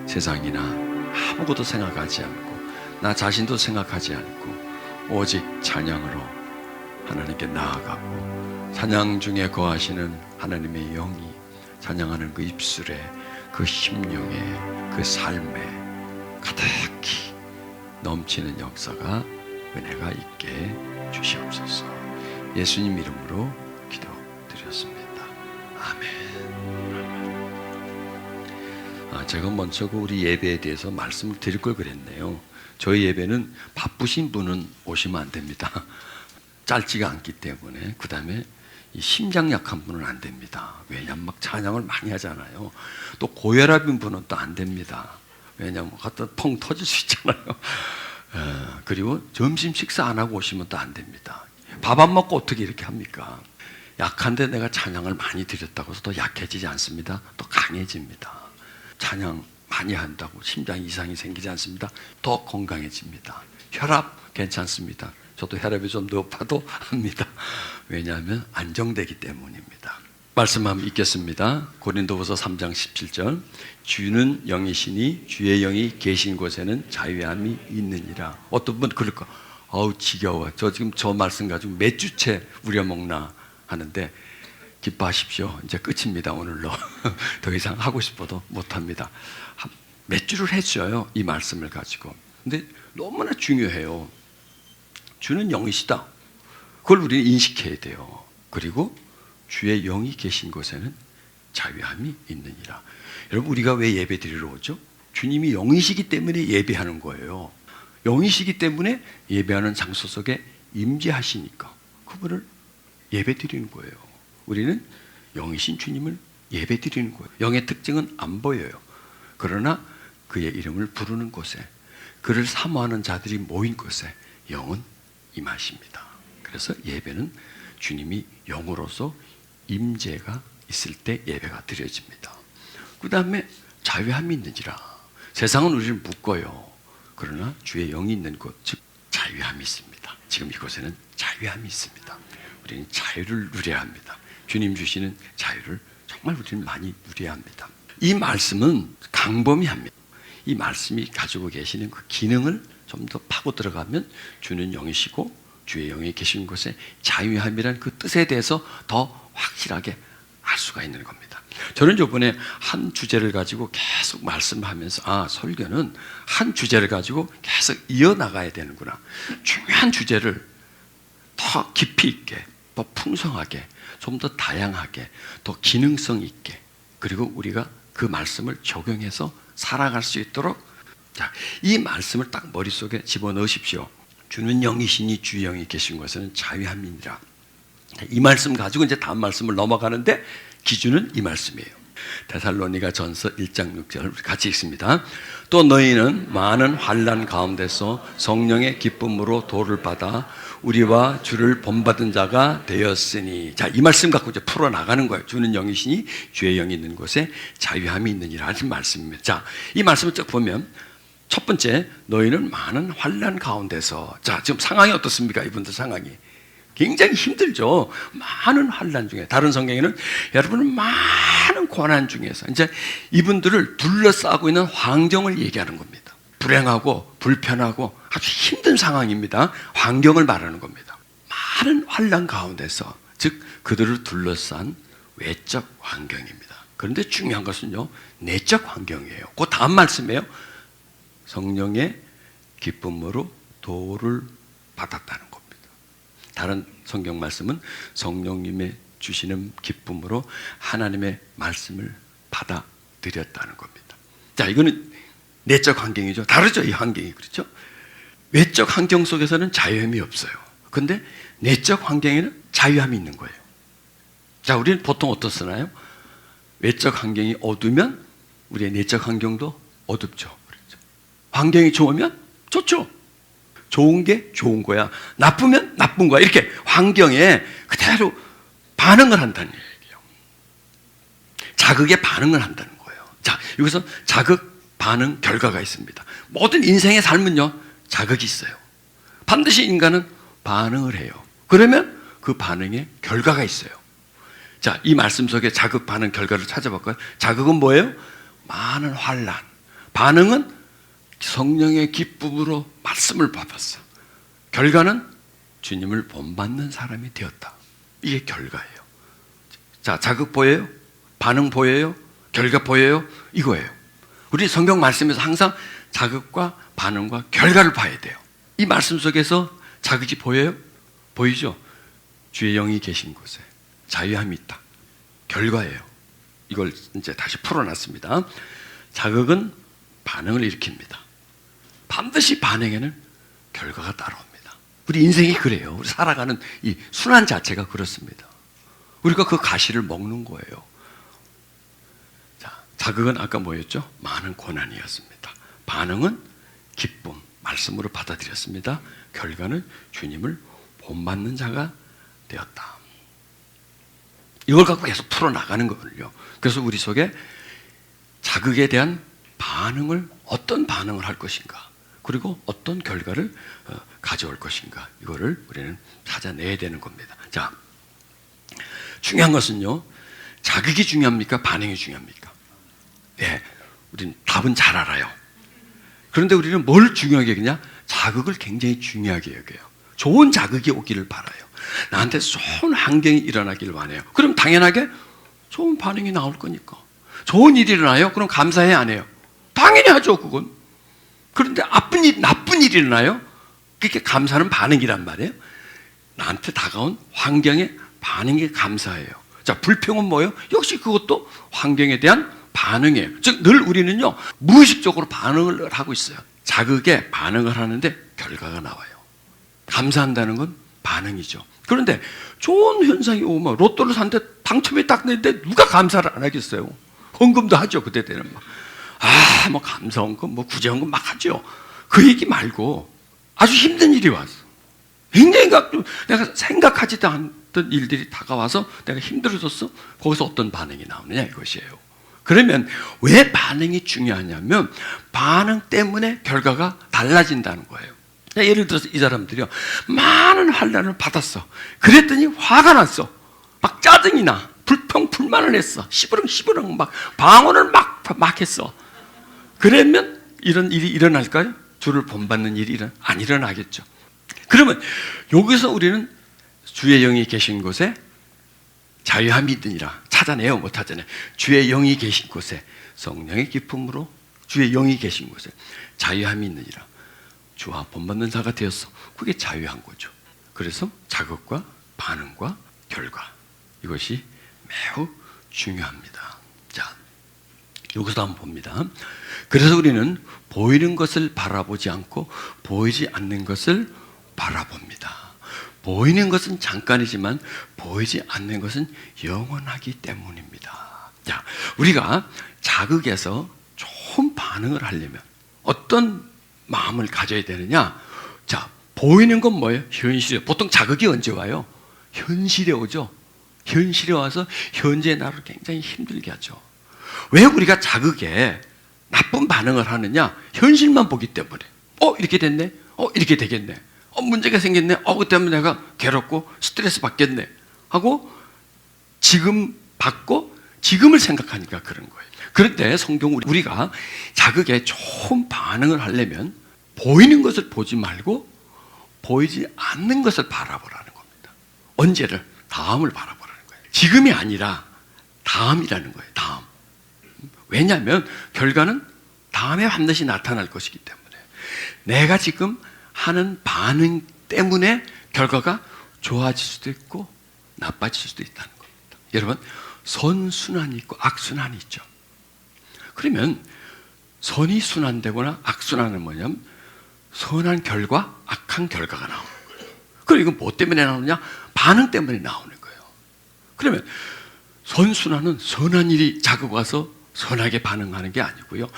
세상이나 아무것도 생각하지 않고 나 자신도 생각하지 않고 오직 찬양으로 하나님께 나아가고 찬양 중에 거하시는 하나님의 영이 찬양하는 그 입술에 그 심령에 그 삶에 가득히 넘치는 역사가 은혜가 있게 주시옵소서. 예수님 이름으로 기도드렸습니다. 아멘. 제가 먼저 우리 예배에 대해서 말씀을 드릴 걸 그랬네요. 저희 예배는 바쁘신 분은 오시면 안 됩니다. 짧지가 않기 때문에. 그 다음에 이 심장 약한 분은 안 됩니다. 왜냐하면 막 찬양을 많이 하잖아요. 또 고혈압인 분은 또 안 됩니다. 왜냐하면 갖다 펑 터질 수 있잖아요. 그리고 점심 식사 안 하고 오시면 또 안 됩니다. 밥 안 먹고 어떻게 이렇게 합니까? 약한데 내가 찬양을 많이 드렸다고 해서 더 약해지지 않습니다. 또 강해집니다. 찬양 많이 한다고 심장 이상이 생기지 않습니다. 더 건강해집니다. 혈압 괜찮습니다. 저도 혈압이 좀 높아도 합니다. 왜냐하면 안정되기 때문입니다. 말씀 한번 읽겠습니다. 고린도후서 3장 17절. 주는 영이시니 주의 영이 계신 곳에는 자유함이 있느니라. 어떤 분 그럴 거, 지겨워. 저 지금 저 말씀 가지고 몇 주째 우려먹나 하는데 기뻐하십시오. 이제 끝입니다. 오늘로. 더 이상 하고 싶어도 못합니다. 몇 주를 했어요. 이 말씀을 가지고. 근데 너무나 중요해요. 주는 영이시다. 그걸 우리는 인식해야 돼요. 그리고 주의 영이 계신 곳에는 자유함이 있느니라. 여러분, 우리가 왜 예배 드리러 오죠? 주님이 영이시기 때문에 예배하는 거예요. 영이시기 때문에 예배하는 장소 속에 임재하시니까 그분을 예배 드리는 거예요. 우리는 영이신 주님을 예배 드리는 거예요. 영의 특징은 안 보여요. 그러나 그의 이름을 부르는 곳에, 그를 사모하는 자들이 모인 곳에 영은 임하십니다. 그래서 예배는 주님이 영으로서 임재가 있을 때 예배가 드려집니다. 그 다음에 자유함이 있는지라. 세상은 우리를 묶어요. 그러나 주의 영이 있는 곳, 즉 자유함이 있습니다. 지금 이곳에는 자유함이 있습니다. 우리는 자유를 누려야 합니다. 주님 주시는 자유를 정말 우리는 많이 누려야 합니다. 이 말씀은 강범위합니다. 이 말씀이 가지고 계시는 그 기능을 좀 더 파고 들어가면 주는 영이시고 주의 영이 계신 곳에 자유함이라는 그 뜻에 대해서 더 확실하게 알 수가 있는 겁니다. 저는 이번에 한 주제를 가지고 계속 말씀하면서 설교는 한 주제를 가지고 계속 이어나가야 되는구나. 중요한 주제를 더 깊이 있게, 더 풍성하게, 좀 더 다양하게, 더 기능성 있게, 그리고 우리가 그 말씀을 적용해서 살아갈 수 있도록, 자, 이 말씀을 딱 머릿속에 집어넣으십시오. 주는 영이시니 주의 영이 계신 곳에는 자유함이니라. 이 말씀 가지고 이제 다음 말씀을 넘어가는데 기준은 이 말씀이에요. 데살로니가 전서 1장 6절 같이 읽습니다. 또 너희는 많은 환난 가운데서 성령의 기쁨으로 도를 받아 우리와 주를 본받은 자가 되었으니. 자, 이 말씀 갖고 이제 풀어나가는 거예요. 주는 영이시니 주의 영이 있는 곳에 자유함이 있느니라 하는 말씀입니다. 자, 이 말씀을 쭉 보면 첫 번째, 너희는 많은 환난 가운데서. 자, 지금 상황이 어떻습니까? 이분들 상황이 굉장히 힘들죠. 많은 환난 중에, 다른 성경에는 여러분은 많은 고난 중에서, 이제 이분들을 둘러싸고 있는 환경을 얘기하는 겁니다. 불행하고 불편하고 아주 힘든 상황입니다. 환경을 말하는 겁니다. 많은 환난 가운데서, 즉 그들을 둘러싼 외적 환경입니다. 그런데 중요한 것은요, 내적 환경이에요. 그 다음 말씀이에요. 성령의 기쁨으로 도를 받았다는 겁니다. 다른 성경 말씀은 성령님의 주시는 기쁨으로 하나님의 말씀을 받아들였다는 겁니다. 자, 이거는 내적 환경이죠. 다르죠, 이 환경이. 그렇죠? 외적 환경 속에서는 자유함이 없어요. 그런데 내적 환경에는 자유함이 있는 거예요. 자, 우리는 보통 어떻쓰나요? 외적 환경이 어두우면 우리의 내적 환경도 어둡죠. 그렇죠? 환경이 좋으면 좋죠. 좋은 게 좋은 거야, 나쁘면 나쁜 거야, 이렇게 환경에 그대로 반응을 한다는 얘기예요. 자극에 반응을 한다는 거예요. 자, 여기서 자극, 반응, 결과가 있습니다. 모든 인생의 삶은요, 자극이 있어요. 반드시 인간은 반응을 해요. 그러면 그 반응에 결과가 있어요. 자, 이 말씀 속에 자극, 반응, 결과를 찾아볼까요? 자극은 뭐예요? 많은 환난, 반응은 성령의 기쁨으로 말씀을 받았어. 결과는 주님을 본받는 사람이 되었다. 이게 결과예요. 자, 자극 보여요? 반응 보여요? 결과 보여요? 이거예요. 우리 성경 말씀에서 항상 자극과 반응과 결과를 봐야 돼요. 이 말씀 속에서 자극이 보여요? 보이죠? 주의 영이 계신 곳에 자유함이 있다. 결과예요. 이걸 이제 다시 풀어놨습니다. 자극은 반응을 일으킵니다. 반드시 반응에는 결과가 따라옵니다. 우리 인생이 그래요. 우리 살아가는 이 순환 자체가 그렇습니다. 우리가 그 가시를 먹는 거예요. 자, 자극은 아까 뭐였죠? 많은 고난이었습니다. 반응은 기쁨, 말씀으로 받아들였습니다. 결과는 주님을 본받는 자가 되었다. 이걸 갖고 계속 풀어나가는 거군요. 그래서 우리 속에 자극에 대한 반응을, 어떤 반응을 할 것인가, 그리고 어떤 결과를 가져올 것인가, 이거를 우리는 찾아내야 되는 겁니다. 자, 중요한 것은요, 자극이 중요합니까? 반응이 중요합니까? 네, 우리는 답은 잘 알아요. 그런데 우리는 뭘 중요하게 여기냐? 자극을 굉장히 중요하게 여겨요. 좋은 자극이 오기를 바라요. 나한테 좋은 환경이 일어나기를 원해요. 그럼 당연하게 좋은 반응이 나올 거니까. 좋은 일이 일어나요? 그럼 감사해, 안 해요? 당연히 하죠, 그건. 그런데 나쁜 일이 일어나요? 그게 감사는 반응이란 말이에요. 나한테 다가온 환경에 반응이 감사해요. 자, 불평은 뭐예요? 역시 그것도 환경에 대한 반응이에요. 즉, 늘 우리는요, 무의식적으로 반응을 하고 있어요. 자극에 반응을 하는데 결과가 나와요. 감사한다는 건 반응이죠. 그런데 좋은 현상이 오면 로또를 샀는데 당첨이 딱 됐는데 누가 감사를 안 하겠어요? 헌금도 하죠, 그때 되는 막. 뭐 감사헌금, 뭐 구제헌금 막 하죠. 그 얘기 말고 아주 힘든 일이 왔어. 굉장히 내가 생각하지도 않던 일들이 다가와서 내가 힘들어졌어. 거기서 어떤 반응이 나오느냐 이것이에요. 그러면 왜 반응이 중요하냐면 반응 때문에 결과가 달라진다는 거예요. 예를 들어서 이 사람들이요, 많은 환난을 받았어. 그랬더니 화가 났어. 막 짜증이 나. 불평 불만을 했어. 시부렁 막 방언을 막 했어. 그러면 이런 일이 일어날까요? 주를 본받는 일이 안 일어나겠죠. 그러면 여기서 우리는 주의 영이 계신 곳에 자유함이 있느니라. 찾아내요, 못 찾아내. 주의 영이 계신 곳에 성령의 기쁨으로 주의 영이 계신 곳에 자유함이 있느니라. 주와 본받는 자가 되었어. 그게 자유한 거죠. 그래서 자극과 반응과 결과, 이것이 매우 중요합니다. 자, 여기서 한번 봅니다. 그래서 우리는 보이는 것을 바라보지 않고 보이지 않는 것을 바라봅니다. 보이는 것은 잠깐이지만 보이지 않는 것은 영원하기 때문입니다. 자, 우리가 자극에서 좋은 반응을 하려면 어떤 마음을 가져야 되느냐? 자, 보이는 건 뭐예요? 현실이에요. 보통 자극이 언제 와요? 현실에 오죠. 현실에 와서 현재의 나를 굉장히 힘들게 하죠. 왜 우리가 자극에 나쁜 반응을 하느냐? 현실만 보기 때문에. 이렇게 됐네. 이렇게 되겠네. 문제가 생겼네. 그 때문에 내가 괴롭고 스트레스 받겠네. 하고 지금 받고 지금을 생각하니까 그런 거예요. 그런데 성경 우리가 자극에 좋은 반응을 하려면 보이는 것을 보지 말고 보이지 않는 것을 바라보라는 겁니다. 언제를? 다음을 바라보라는 거예요. 지금이 아니라 다음이라는 거예요. 다음. 왜냐하면 결과는 다음에 반드시 나타날 것이기 때문에 내가 지금 하는 반응 때문에 결과가 좋아질 수도 있고 나빠질 수도 있다는 겁니다. 여러분, 선순환이 있고 악순환이 있죠. 그러면 선이 순환되거나 악순환은 뭐냐면 선한 결과, 악한 결과가 나오는 거예요. 그럼 이건 뭐 때문에 나오느냐? 반응 때문에 나오는 거예요. 그러면 선순환은 선한 일이 자극 와서 선하게 반응하는 게 아니고요.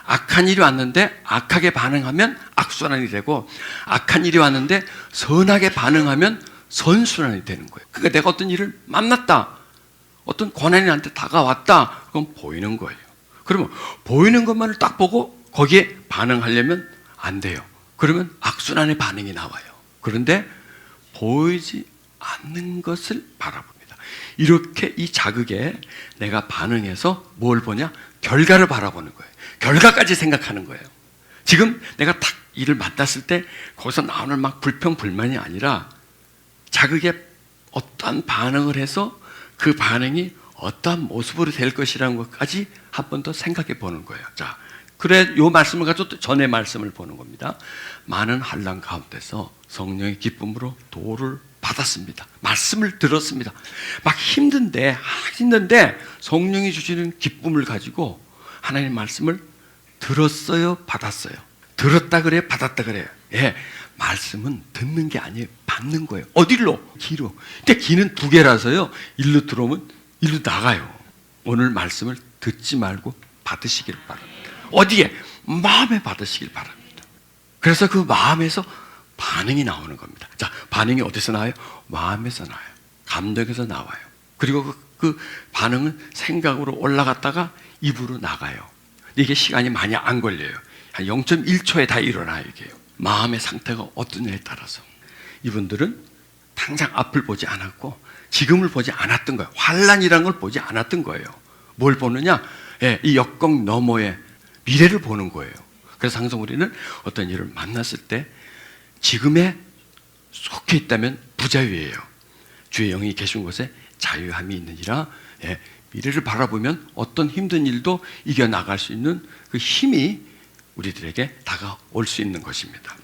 악한 일이 왔는데 악하게 반응하면 악순환이 되고, 악한 일이 왔는데 선하게 반응하면 선순환이 되는 거예요. 그러니까 내가 어떤 일을 만났다, 어떤 고난이 나한테 다가왔다, 그건 보이는 거예요. 그러면 보이는 것만을 딱 보고 거기에 반응하려면 안 돼요. 그러면 악순환의 반응이 나와요. 그런데 보이지 않는 것을 바라봅니다. 이렇게 이 자극에 내가 반응해서 뭘 보냐? 결과를 바라보는 거예요. 결과까지 생각하는 거예요. 지금 내가 딱 이를 만났을 때 거기서 나오는 막 불평, 불만이 아니라 자극에 어떠한 반응을 해서 그 반응이 어떠한 모습으로 될 것이라는 것까지 한 번 더 생각해 보는 거예요. 자, 그래, 요 말씀을 가지고 또 전의 말씀을 보는 겁니다. 많은 환난 가운데서 성령의 기쁨으로 도를 받았습니다. 말씀을 들었습니다. 막 힘든데 성령이 주시는 기쁨을 가지고 하나님의 말씀을 들었어요, 받았어요. 들었다 그래요, 받았다 그래요. 예, 말씀은 듣는 게 아니에요, 받는 거예요. 어디로? 귀로. 근데 귀는 두 개라서요, 일로 들어오면 일로 나가요. 오늘 말씀을 듣지 말고 받으시길 바랍니다. 어디에? 마음에 받으시길 바랍니다. 그래서 그 마음에서 반응이 나오는 겁니다. 자, 반응이 어디서 나와요? 마음에서 나와요. 감정에서 나와요. 그리고 그 반응은 생각으로 올라갔다가 입으로 나가요. 이게 시간이 많이 안 걸려요. 한 0.1초에 다 일어나요, 이게요. 마음의 상태가 어떠냐에 따라서. 이분들은 당장 앞을 보지 않았고 지금을 보지 않았던 거예요. 환난이라는 걸 보지 않았던 거예요. 뭘 보느냐? 예, 이 역경 너머의 미래를 보는 거예요. 그래서 항상 우리는 어떤 일을 만났을 때 지금에 속해 있다면 부자유예요. 주의 영이 계신 곳에 자유함이 있느니라. 예, 미래를 바라보면 어떤 힘든 일도 이겨나갈 수 있는 그 힘이 우리들에게 다가올 수 있는 것입니다.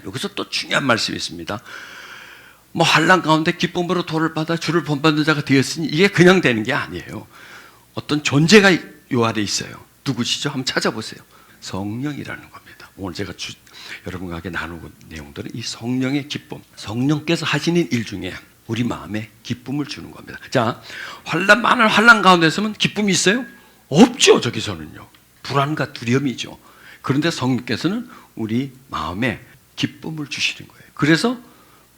여기서 또 중요한 말씀이 있습니다. 뭐 환난 가운데 기쁨으로 도를 받아 주를 본받는 자가 되었으니 이게 그냥 되는 게 아니에요. 어떤 존재가 요 아래 있어요. 누구시죠? 한번 찾아보세요. 성령이라는 겁니다. 오늘 제가 여러분과 함께 나누는 내용들은 이 성령의 기쁨, 성령께서 하시는 일 중에 우리 마음에 기쁨을 주는 겁니다. 자, 많은 환난 가운데서는 기쁨이 있어요? 없죠. 저기서는요. 불안과 두려움이죠. 그런데 성령께서는 우리 마음에 기쁨을 주시는 거예요. 그래서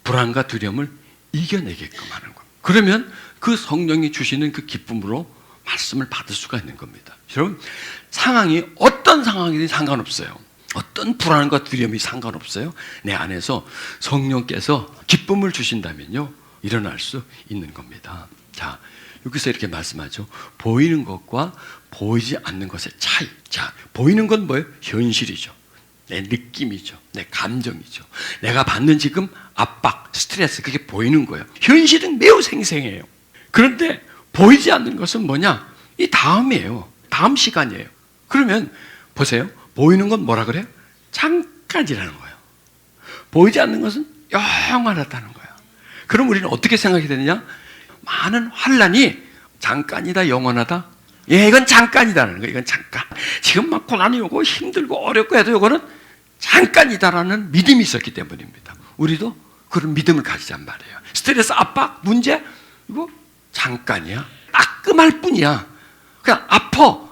불안과 두려움을 이겨내게끔 하는 겁니다. 그러면 그 성령이 주시는 그 기쁨으로 말씀을 받을 수가 있는 겁니다. 여러분, 상황이 어떤 상황이든 상관없어요. 어떤 불안과 두려움이 상관없어요. 내 안에서 성령께서 기쁨을 주신다면요, 일어날 수 있는 겁니다. 자, 여기서 이렇게 말씀하죠. 보이는 것과 보이지 않는 것의 차이. 자, 보이는 건 뭐예요? 현실이죠. 내 느낌이죠. 내 감정이죠. 내가 받는 지금 압박, 스트레스, 그게 보이는 거예요. 현실은 매우 생생해요. 그런데 보이지 않는 것은 뭐냐? 이 다음이에요. 다음 시간이에요. 그러면 보세요. 보이는 건 뭐라 그래요? 잠깐이라는 거예요. 보이지 않는 것은 영원하다는 거예요. 그럼 우리는 어떻게 생각이 되느냐? 많은 환난이 잠깐이다, 영원하다. 예, 이건 잠깐이다라는 거예요. 이건 잠깐. 지금 막 고난이 오고 힘들고 어렵고 해도 이거는 잠깐이다라는 믿음이 있었기 때문입니다. 우리도 그런 믿음을 가지란 말이에요. 스트레스, 압박, 문제, 이거 잠깐이야. 따끔할 뿐이야. 그냥 아파.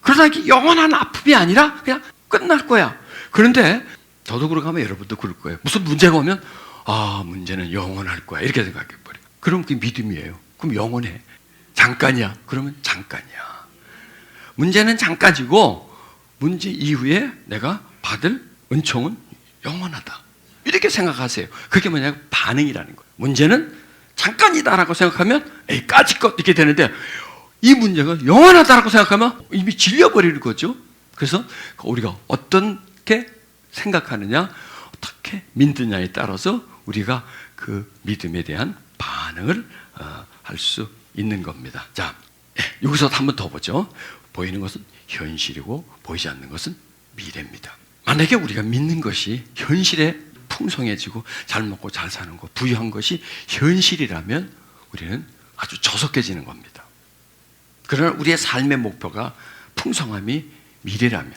그러다 이게 영원한 아픔이 아니라 그냥 끝날 거야. 그런데 저도 그러고 하면 여러분도 그럴 거예요. 무슨 문제가 오면 문제는 영원할 거야. 이렇게 생각해버려요. 그럼 그게 믿음이에요. 그럼 영원해. 잠깐이야. 그러면 잠깐이야. 문제는 잠깐이고 문제 이후에 내가 받을 은총은 영원하다. 이렇게 생각하세요. 그게 뭐냐면 반응이라는 거예요. 문제는 잠깐이다라고 생각하면 까짓것 이렇게 되는데 이 문제가 영원하다라고 생각하면 이미 질려버리는 거죠. 그래서 우리가 어떻게 생각하느냐, 어떻게 믿느냐에 따라서 우리가 그 믿음에 대한 반응을 할 수 있는 겁니다. 자, 여기서 한 번 더 보죠. 보이는 것은 현실이고 보이지 않는 것은 미래입니다. 만약에 우리가 믿는 것이 현실에 풍성해지고 잘 먹고 잘 사는 것, 부유한 것이 현실이라면 우리는 아주 저속해지는 겁니다. 그러나 우리의 삶의 목표가 풍성함이 미래라면,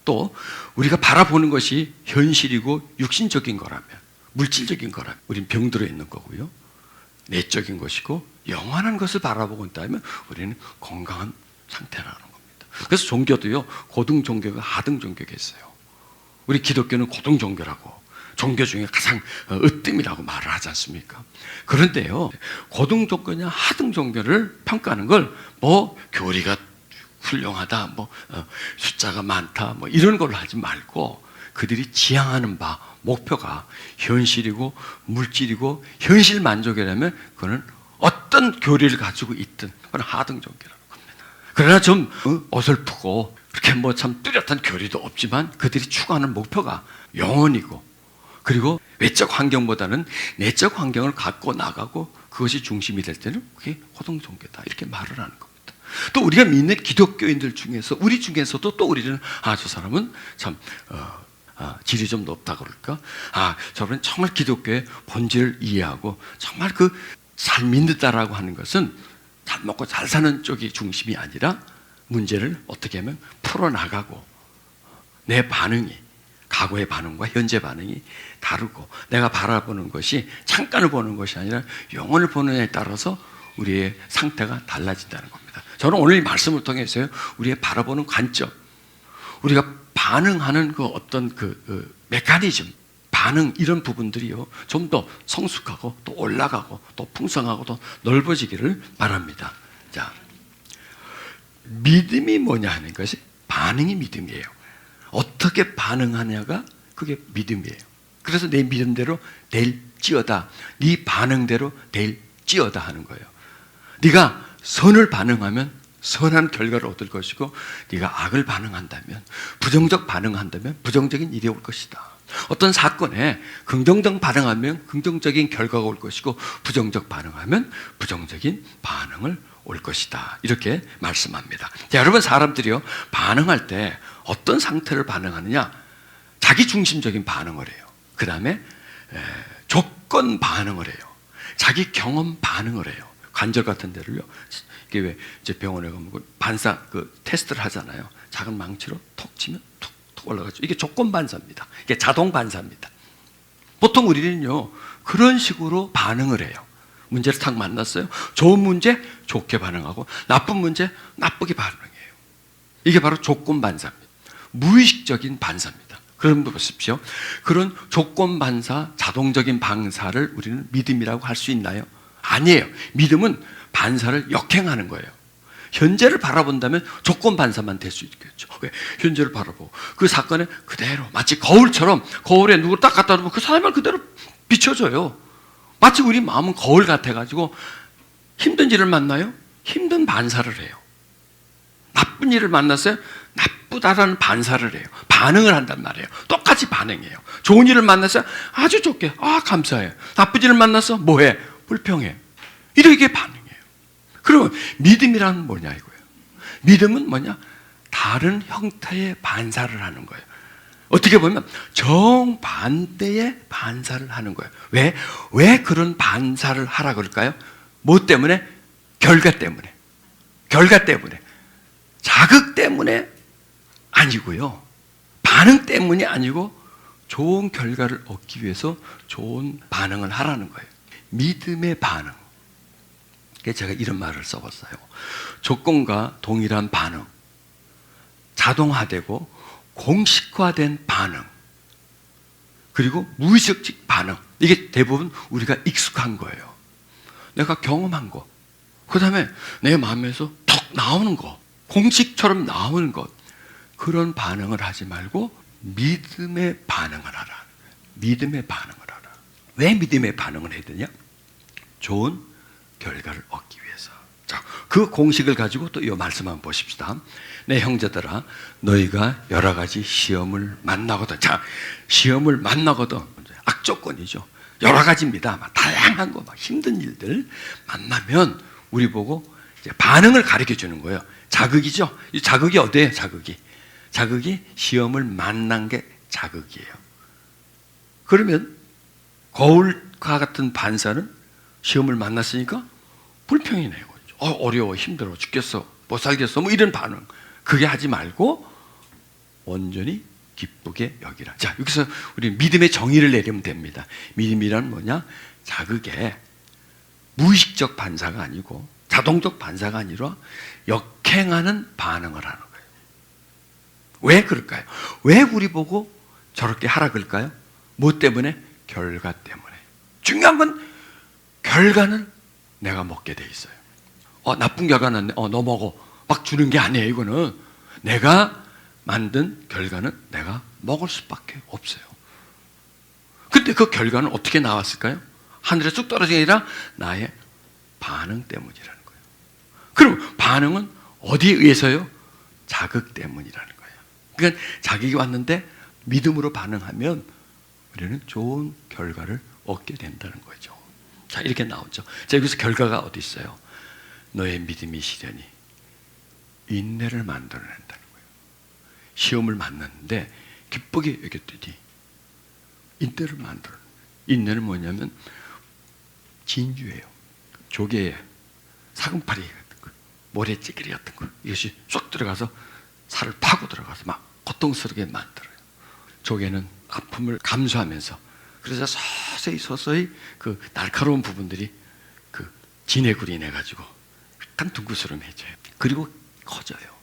또 우리가 바라보는 것이 현실이고 육신적인 거라면, 물질적인 거라면 우리는 병들어 있는 거고요. 내적인 것이고 영원한 것을 바라보고 있다면 우리는 건강한 상태라는 겁니다. 그래서 종교도요, 고등 종교가 하등 종교가 있어요. 우리 기독교는 고등 종교라고, 종교 중에 가장 으뜸이라고 말을 하지 않습니까? 그런데요, 고등 종교냐 하등 종교를 평가하는 걸 뭐 교리가 훌륭하다, 뭐 숫자가 많다, 뭐 이런 걸로 하지 말고 그들이 지향하는 바, 목표가 현실이고 물질이고 현실 만족이라면 그거는 어떤 교리를 가지고 있든 그건 하등 종교라는 겁니다. 그러나 좀 어설프고 그렇게 뭐 참 뚜렷한 교리도 없지만 그들이 추구하는 목표가 영혼이고, 그리고 외적 환경보다는 내적 환경을 갖고 나가고 그것이 중심이 될 때는 그게 호동 종교다, 이렇게 말을 하는 겁니다. 또 우리가 믿는 기독교인들 중에서, 우리 중에서도 또 우리는 저 사람은 참 질이 좀 높다 그럴까, 저분은 정말 기독교의 본질을 이해하고 정말 잘 믿는다라고 하는 것은 잘 먹고 잘 사는 쪽이 중심이 아니라 문제를 어떻게 하면 풀어나가고, 내 반응이, 과거의 반응과 현재 반응이 다르고, 내가 바라보는 것이 잠깐을 보는 것이 아니라 영혼을 보느냐에 따라서 우리의 상태가 달라진다는 겁니다. 저는 오늘 이 말씀을 통해서요, 우리의 바라보는 관점, 우리가 반응하는 어떤 메커니즘, 반응, 이런 부분들이요, 좀 더 성숙하고 또 올라가고 또 풍성하고 또 넓어지기를 바랍니다. 자, 믿음이 뭐냐 하는 것이 반응이 믿음이에요. 어떻게 반응하냐가 그게 믿음이에요. 그래서 내 믿음대로 될지어다, 네 반응대로 될지어다 하는 거예요. 네가 선을 반응하면 선한 결과를 얻을 것이고, 네가 악을 반응한다면, 부정적 반응한다면 부정적인 일이 올 것이다. 어떤 사건에 긍정적 반응하면 긍정적인 결과가 올 것이고, 부정적 반응하면 부정적인 반응을 올 것이다, 이렇게 말씀합니다. 자, 여러분, 사람들이요, 반응할 때 어떤 상태를 반응하느냐? 자기 중심적인 반응을 해요. 그 다음에 조건 반응을 해요. 자기 경험 반응을 해요. 관절 같은 데를요, 이게 왜 이제 병원에 가면 반사 테스트를 하잖아요. 작은 망치로 톡 치면 툭툭 올라가죠. 이게 조건 반사입니다. 이게 자동 반사입니다. 보통 우리는요, 그런 식으로 반응을 해요. 문제를 탁 만났어요. 좋은 문제 좋게 반응하고, 나쁜 문제 나쁘게 반응해요. 이게 바로 조건 반사입니다. 무의식적인 반사입니다. 그럼 보십시오. 그런 조건 반사, 자동적인 반사를 우리는 믿음이라고 할 수 있나요? 아니에요. 믿음은 반사를 역행하는 거예요. 현재를 바라본다면 조건 반사만 될 수 있겠죠. 왜? 현재를 바라보고 그 사건에 그대로, 마치 거울처럼, 거울에 누구를 딱 갖다 놓으면 그 사람을 그대로 비춰줘요. 마치 우리 마음은 거울 같아가지고, 힘든 일을 만나요? 힘든 반사를 해요. 나쁜 일을 만났어요? 나쁘다라는 반사를 해요. 반응을 한단 말이에요. 똑같이 반응해요. 좋은 일을 만났어요? 아주 좋게, 감사해요. 나쁜 일을 만났어? 뭐해? 불평해. 이렇게 반응해요. 그러면 믿음이란 뭐냐 이거예요. 믿음은 뭐냐? 다른 형태의 반사를 하는 거예요. 어떻게 보면 정반대의 반사를 하는 거예요. 왜 그런 반사를 하라 그럴까요? 뭐 때문에? 결과 때문에. 결과 때문에. 자극 때문에 아니고요. 반응 때문이 아니고 좋은 결과를 얻기 위해서 좋은 반응을 하라는 거예요. 믿음의 반응. 제가 이런 말을 써봤어요. 조건과 동일한 반응, 자동화되고 공식화된 반응, 그리고 무의식적 반응. 이게 대부분 우리가 익숙한 거예요. 내가 경험한 거, 그 다음에 내 마음에서 톡 나오는 거, 공식처럼 나오는 것, 그런 반응을 하지 말고 믿음의 반응을 하라. 믿음의 반응을 하라. 왜 믿음의 반응을 해야 되냐? 좋은 결과를 얻기 위해서. 자, 그 공식을 가지고 또 이 말씀 한번 보십시다. 내 형제들아, 너희가 여러 가지 시험을 만나거든. 자, 시험을 만나거든. 악조건이죠. 여러 가지입니다. 막 다양한 거, 막 힘든 일들 만나면 우리 보고 이제 반응을 가르쳐 주는 거예요. 자극이죠. 이 자극이 어디예요? 자극이 시험을 만난 게 자극이에요. 그러면 거울과 같은 반사는 시험을 만났으니까 불평이네요. 어려워, 힘들어 죽겠어, 못 살겠어, 뭐 이런 반응. 그게 하지 말고 온전히 기쁘게 여기라. 자, 여기서 우리 믿음의 정의를 내리면 됩니다. 믿음이란 뭐냐? 자극에 무의식적 반사가 아니고 자동적 반사가 아니라 역행하는 반응을 하는 거예요. 왜 그럴까요? 왜 우리 보고 저렇게 하라 그럴까요? 뭐 때문에? 결과 때문에. 중요한 건 결과는 내가 먹게 돼 있어요. 나쁜 결과 났네. 너 먹어. 막 주는 게 아니에요. 이거는 내가 만든 결과는 내가 먹을 수밖에 없어요. 근데 그 결과는 어떻게 나왔을까요? 하늘에 쑥 떨어진 게 아니라 나의 반응 때문이라는 거예요. 그럼 반응은 어디에 의해서요? 자극 때문이라는 거예요. 그러니까 자극이 왔는데 믿음으로 반응하면 우리는 좋은 결과를 얻게 된다는 거죠. 자, 이렇게 나오죠. 자, 여기서 결과가 어디 있어요? 너의 믿음이 시련이 인내를 만들어낸다는 거예요. 시험을 만났는데 기쁘게 여겼더니 인내를 만들어내요. 인내는 뭐냐면 진주예요. 조개에 사금파리 같은 거, 모래찌개리 같은 거, 이것이 쏙 들어가서 살을 파고 들어가서 막 고통스럽게 만들어요. 조개는 아픔을 감수하면서, 그래서 서서히 그 날카로운 부분들이 그 진해굴이 내가지고 약간 둥그스름해져요. 그리고 커져요.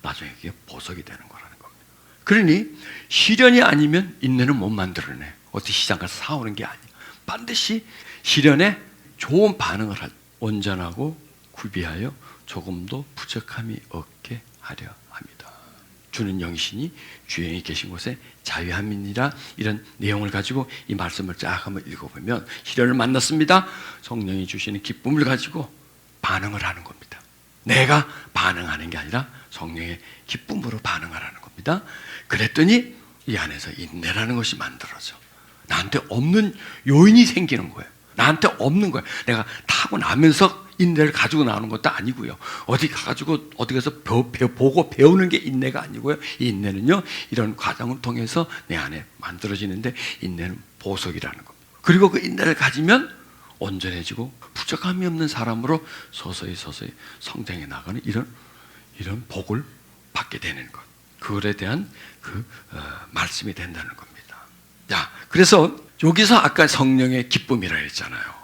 나중에 그게 보석이 되는 거라는 겁니다. 그러니 시련이 아니면 인내는 못 만들어내. 어떻게 시장 가서 사오는 게 아니에요. 반드시 시련에 좋은 반응을 할, 온전하고 구비하여 조금도 부족함이 없게 하려 합니다. 주는 영이시니 주 영이 계신 곳에 자유함이니라. 이런 내용을 가지고 이 말씀을 쫙 한번 읽어보면 시련을 만났습니다. 성령이 주시는 기쁨을 가지고 반응을 하는 겁니다. 내가 반응하는 게 아니라 성령의 기쁨으로 반응하라는 겁니다. 그랬더니 이 안에서 인내라는 것이 만들어져. 나한테 없는 요인이 생기는 거예요. 나한테 없는 거예요. 내가 타고나면서 인내를 가지고 나오는 것도 아니고요. 어디 가가지고 어디 가서 보고 배우는 게 인내가 아니고요. 이 인내는요, 이런 과정을 통해서 내 안에 만들어지는데, 인내는 보석이라는 겁니다. 그리고 그 인내를 가지면 온전해지고 부족함이 없는 사람으로 서서히 성장해 나가는 이런 복을 받게 되는 것. 그것에 대한 말씀이 된다는 겁니다. 자, 그래서 여기서 아까 성령의 기쁨이라 했잖아요.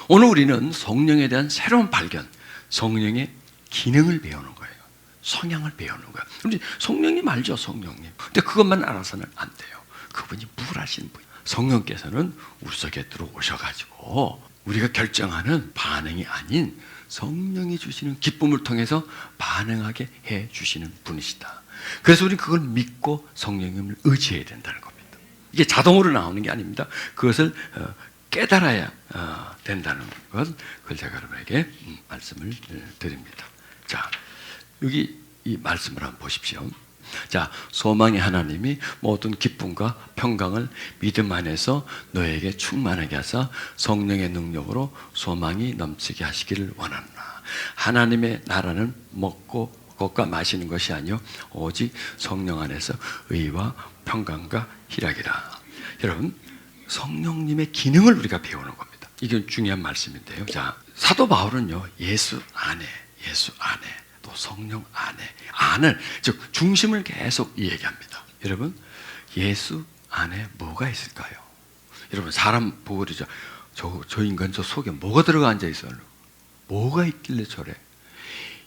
오늘 우리는 성령에 대한 새로운 발견, 성령의 기능을 배우는 거예요. 성향을 배우는 거예요. 우리 성령님 알죠, 성령님. 근데 그것만 알아서는 안 돼요. 그분이 뭘 하시는 분이에요. 성령께서는 우리 속에 들어오셔가지고 우리가 결정하는 반응이 아닌 성령이 주시는 기쁨을 통해서 반응하게 해주시는 분이시다. 그래서 우리는 그걸 믿고 성령님을 의지해야 된다는 겁니다. 이게 자동으로 나오는 게 아닙니다. 그것을 깨달아야 된다는 것, 그걸 제가 여러분에게 말씀을 드립니다. 자, 여기 이 말씀을 한번 보십시오. 자, 소망의 하나님이 모든 기쁨과 평강을 믿음 안에서 너에게 충만하게 하사 성령의 능력으로 소망이 넘치게 하시기를 원한다. 하나님의 나라는 먹고 것과 마시는 것이 아니요 오직 성령 안에서 의와 평강과 희락이라. 여러분, 성령님의 기능을 우리가 배우는 겁니다. 이건 중요한 말씀인데요. 자, 사도 바울은요, 예수 안에 또 성령 안을, 즉 중심을 계속 얘기합니다. 여러분, 예수 안에 뭐가 있을까요? 여러분, 사람 보고 그러죠. 저 인간 저 속에 뭐가 들어가 앉아 있어요? 뭐가 있길래 저래?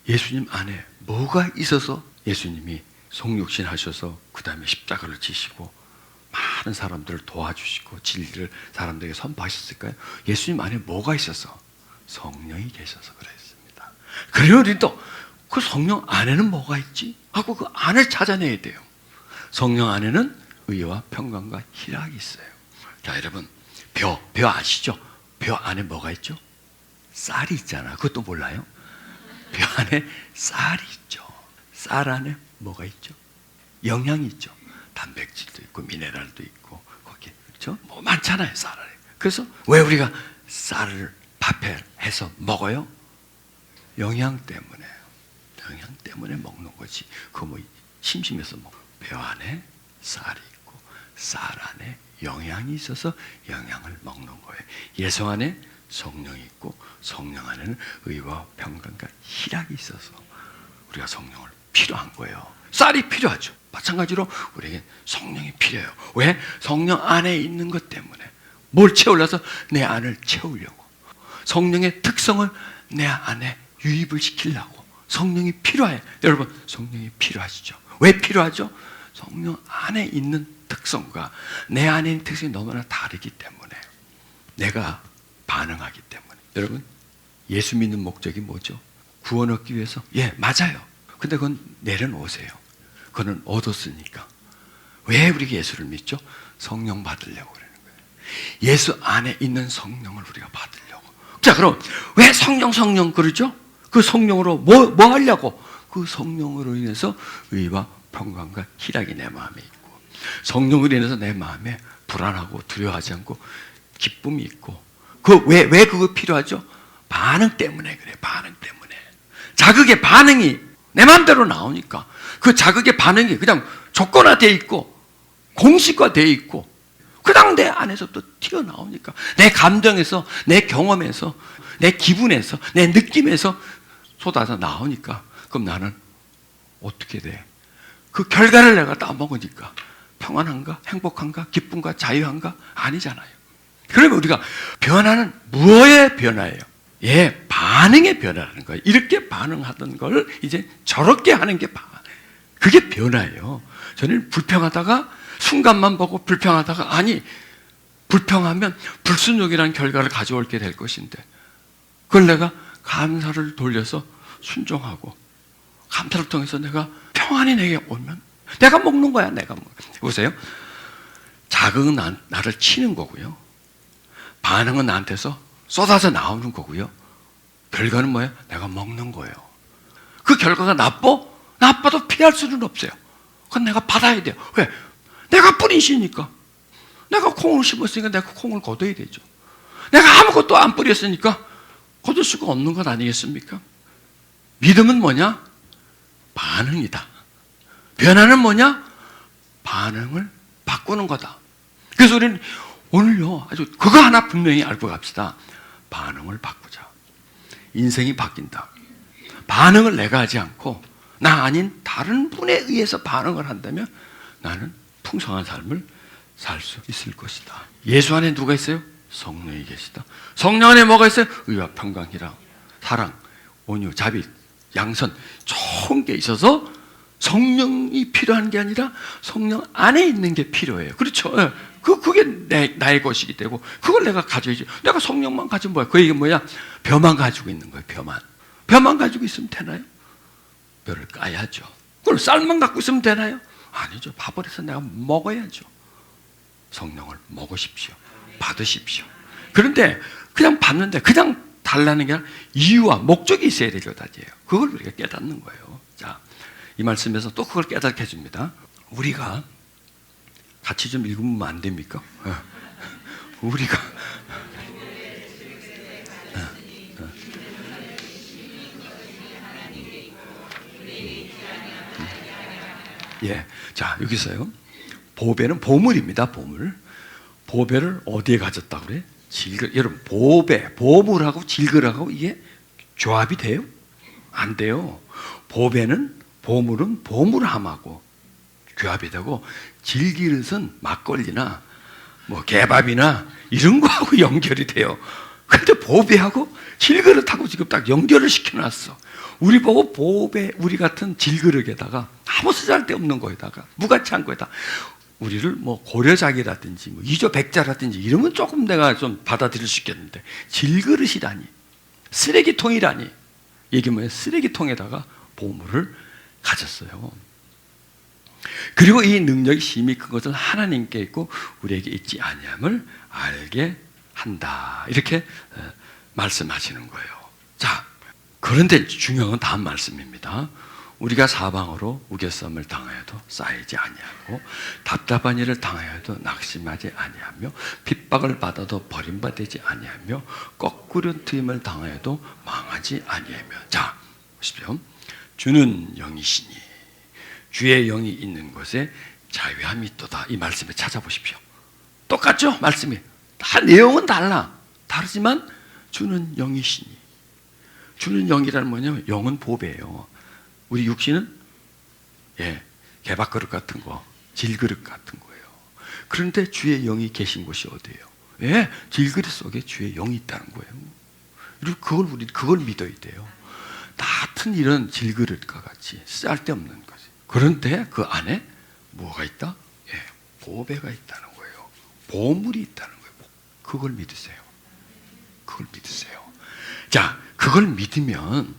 예수님 안에 뭐가 있어서 예수님이 성육신 하셔서 그 다음에 십자가를 지시고 많은 사람들을 도와주시고 진리를 사람들에게 선포하셨을까요? 예수님 안에 뭐가 있어서? 성령이 계셔서 그랬습니다. 그래요, 우리도 그 성령 안에는 뭐가 있지? 하고 그 안을 찾아내야 돼요. 성령 안에는 의와 평강과 희락이 있어요. 자, 여러분, 벼 아시죠? 벼 안에 뭐가 있죠? 쌀이 있잖아. 그것도 몰라요? 벼 안에 쌀이 있죠. 쌀 안에 뭐가 있죠? 영양이 있죠. 단백질도 있고 미네랄도 있고 거기에, 그렇죠? 뭐 많잖아요, 쌀 안에. 그래서 왜 우리가 쌀을 밥에 해서 먹어요? 영양 때문에 먹는 거지. 그거 뭐 심심해서 먹어. 벼 안에 쌀이 있고 쌀 안에 영양이 있어서 영양을 먹는 거예요. 예수 안에 성령이 있고 성령 안에는 의와 평강과 희락이 있어서 우리가 성령을 필요한 거예요. 쌀이 필요하죠. 마찬가지로 우리에게 성령이 필요해요. 왜? 성령 안에 있는 것 때문에. 뭘 채우려서? 내 안을 채우려고. 성령의 특성을 내 안에 유입을 시키려고. 성령이 필요해. 여러분, 성령이 필요하시죠? 왜 필요하죠? 성령 안에 있는 특성과 내 안에 있는 특성이 너무나 다르기 때문에, 내가 반응하기 때문에. 여러분, 예수 믿는 목적이 뭐죠? 구원 얻기 위해서? 예, 맞아요. 근데 그건 내려놓으세요. 그건 얻었으니까. 왜 우리가 예수를 믿죠? 성령 받으려고 그러는 거예요. 예수 안에 있는 성령을 우리가 받으려고. 자, 그럼 왜 성령 그러죠? 그 성령으로 뭐 하려고? 그 성령으로 인해서 의와 평강과 희락이 내 마음에 있고, 성령으로 인해서 내 마음에 불안하고 두려워하지 않고 기쁨이 있고. 왜 그거 필요하죠? 반응 때문에 그래. 반응 때문에. 자극의 반응이 내 마음대로 나오니까 그 자극의 반응이 그냥 조건화되어 있고 공식화되어 있고 그냥 내 안에서부터 튀어나오니까, 내 감정에서, 내 경험에서, 내 기분에서, 내 느낌에서 쏟아져 나오니까, 그럼 나는 어떻게 돼? 그 결과를 내가 따먹으니까 평안한가? 행복한가? 기쁜가? 자유한가? 아니잖아요. 그러면 우리가 변화는 무엇의 변화예요? 예, 반응의 변화라는 거예요. 이렇게 반응하던 걸 이제 저렇게 하는 게 그게 변화예요. 저는 불평하다가 순간만 보고 불평하다가, 아니, 불평하면 불순종이라는 결과를 가져올게 될 것인데, 그걸 내가 감사를 돌려서 순종하고 감사를 통해서 내가 평안이 내게 오면 내가 먹는 거야. 내가 먹는 거야. 보세요. 자극은 나를 치는 거고요, 반응은 나한테서 쏟아져 나오는 거고요, 결과는 뭐예요? 내가 먹는 거예요. 그 결과가 나빠도 피할 수는 없어요. 그건 내가 받아야 돼요. 왜? 내가 뿌린 씨니까. 내가 콩을 심었으니까 내가 콩을 거둬야 되죠. 내가 아무것도 안 뿌렸으니까 거둘 수가 없는 것 아니겠습니까? 믿음은 뭐냐? 반응이다. 변화는 뭐냐? 반응을 바꾸는 거다. 그래서 우리는 오늘요, 아주 그거 하나 분명히 알고 갑시다. 반응을 바꾸자. 인생이 바뀐다. 반응을 내가 하지 않고 나 아닌 다른 분에 의해서 반응을 한다면 나는 풍성한 삶을 살 수 있을 것이다. 예수 안에 누가 있어요? 성령이 계시다. 성령 안에 뭐가 있어요? 의와 평강, 희락, 사랑, 온유, 자비, 양선, 좋은 게 있어서 성령이 필요한 게 아니라 성령 안에 있는 게 필요해요. 그렇죠? 그게 나의 것이기 때문에 그걸 내가 가져야지. 내가 성령만 가지면 뭐야? 그 얘기 뭐야? 벼만 가지고 있는 거예요. 벼만 가지고 있으면 되나요? 벼를 까야죠. 그럼 쌀만 갖고 있으면 되나요? 아니죠. 밥을 해서 내가 먹어야죠. 성령을 먹으십시오. 받으십시오. 그런데 그냥 받는데 그냥 달라는 게 아니라 이유와 목적이 있어야 되거든요. 그걸 우리가 깨닫는 거예요. 자, 이 말씀에서 또 그걸 깨닫게 해줍니다. 우리가 같이 좀 읽으면 안 됩니까? 우리가 예, 자 여기서요. 보배는 보물입니다. 보배를 어디에 가졌다고 그래? 여러분, 보물하고 질그릇하고 이게 조합이 돼요? 안 돼요. 보물은 보물함하고 조합이 되고, 질그릇은 막걸리나 뭐 개밥이나 이런 거하고 연결이 돼요. 근데 보배하고 질그릇하고 지금 딱 연결을 시켜놨어. 우리 보고 우리 같은 질그릇에다가 아무 쓰잘데없는 거에다가 무가치한 거에다 우리를 뭐 고려작이라든지 뭐 이조백자라든지 이러면 조금 내가 좀 받아들일 수 있겠는데, 질그릇이라니, 쓰레기통이라니, 이게 뭐예요? 쓰레기통에다가 보물을 가졌어요. 그리고 이 능력이 힘이 큰 것은 하나님께 있고 우리에게 있지 아니함을 알게 한다. 이렇게 말씀하시는 거예요. 자, 그런데 중요한 건 다음 말씀입니다. 우리가 사방으로 우겨쌈을 당하여도 쌓이지 아니하고 답답한 일을 당하여도 낙심하지 아니하며 핍박을 받아도 버림받지 아니하며 거꾸로 트임을 당하여도 망하지 아니하며. 자, 보십시오. 주는 영이시니 주의 영이 있는 곳에 자유함이 있도다. 이 말씀에 찾아보십시오. 똑같죠? 말씀이 다 내용은 다르지만 주는 영이시니, 주는 영이라는 뭐냐면 영은 보배예요. 우리 육신은 개밥그릇 같은 거, 질그릇 같은 거예요. 그런데 주의 영이 계신 곳이 어디예요? 질그릇 속에 주의 영이 있다는 거예요. 그리고 그걸 믿어야 돼요. 같은 이런 질그릇과 같이 쓸데없는 거지. 그런데 그 안에 뭐가 있다? 보배가 있다는 거예요. 보물이 있다는 거예요. 그걸 믿으세요. 그걸 믿으세요. 자, 그걸 믿으면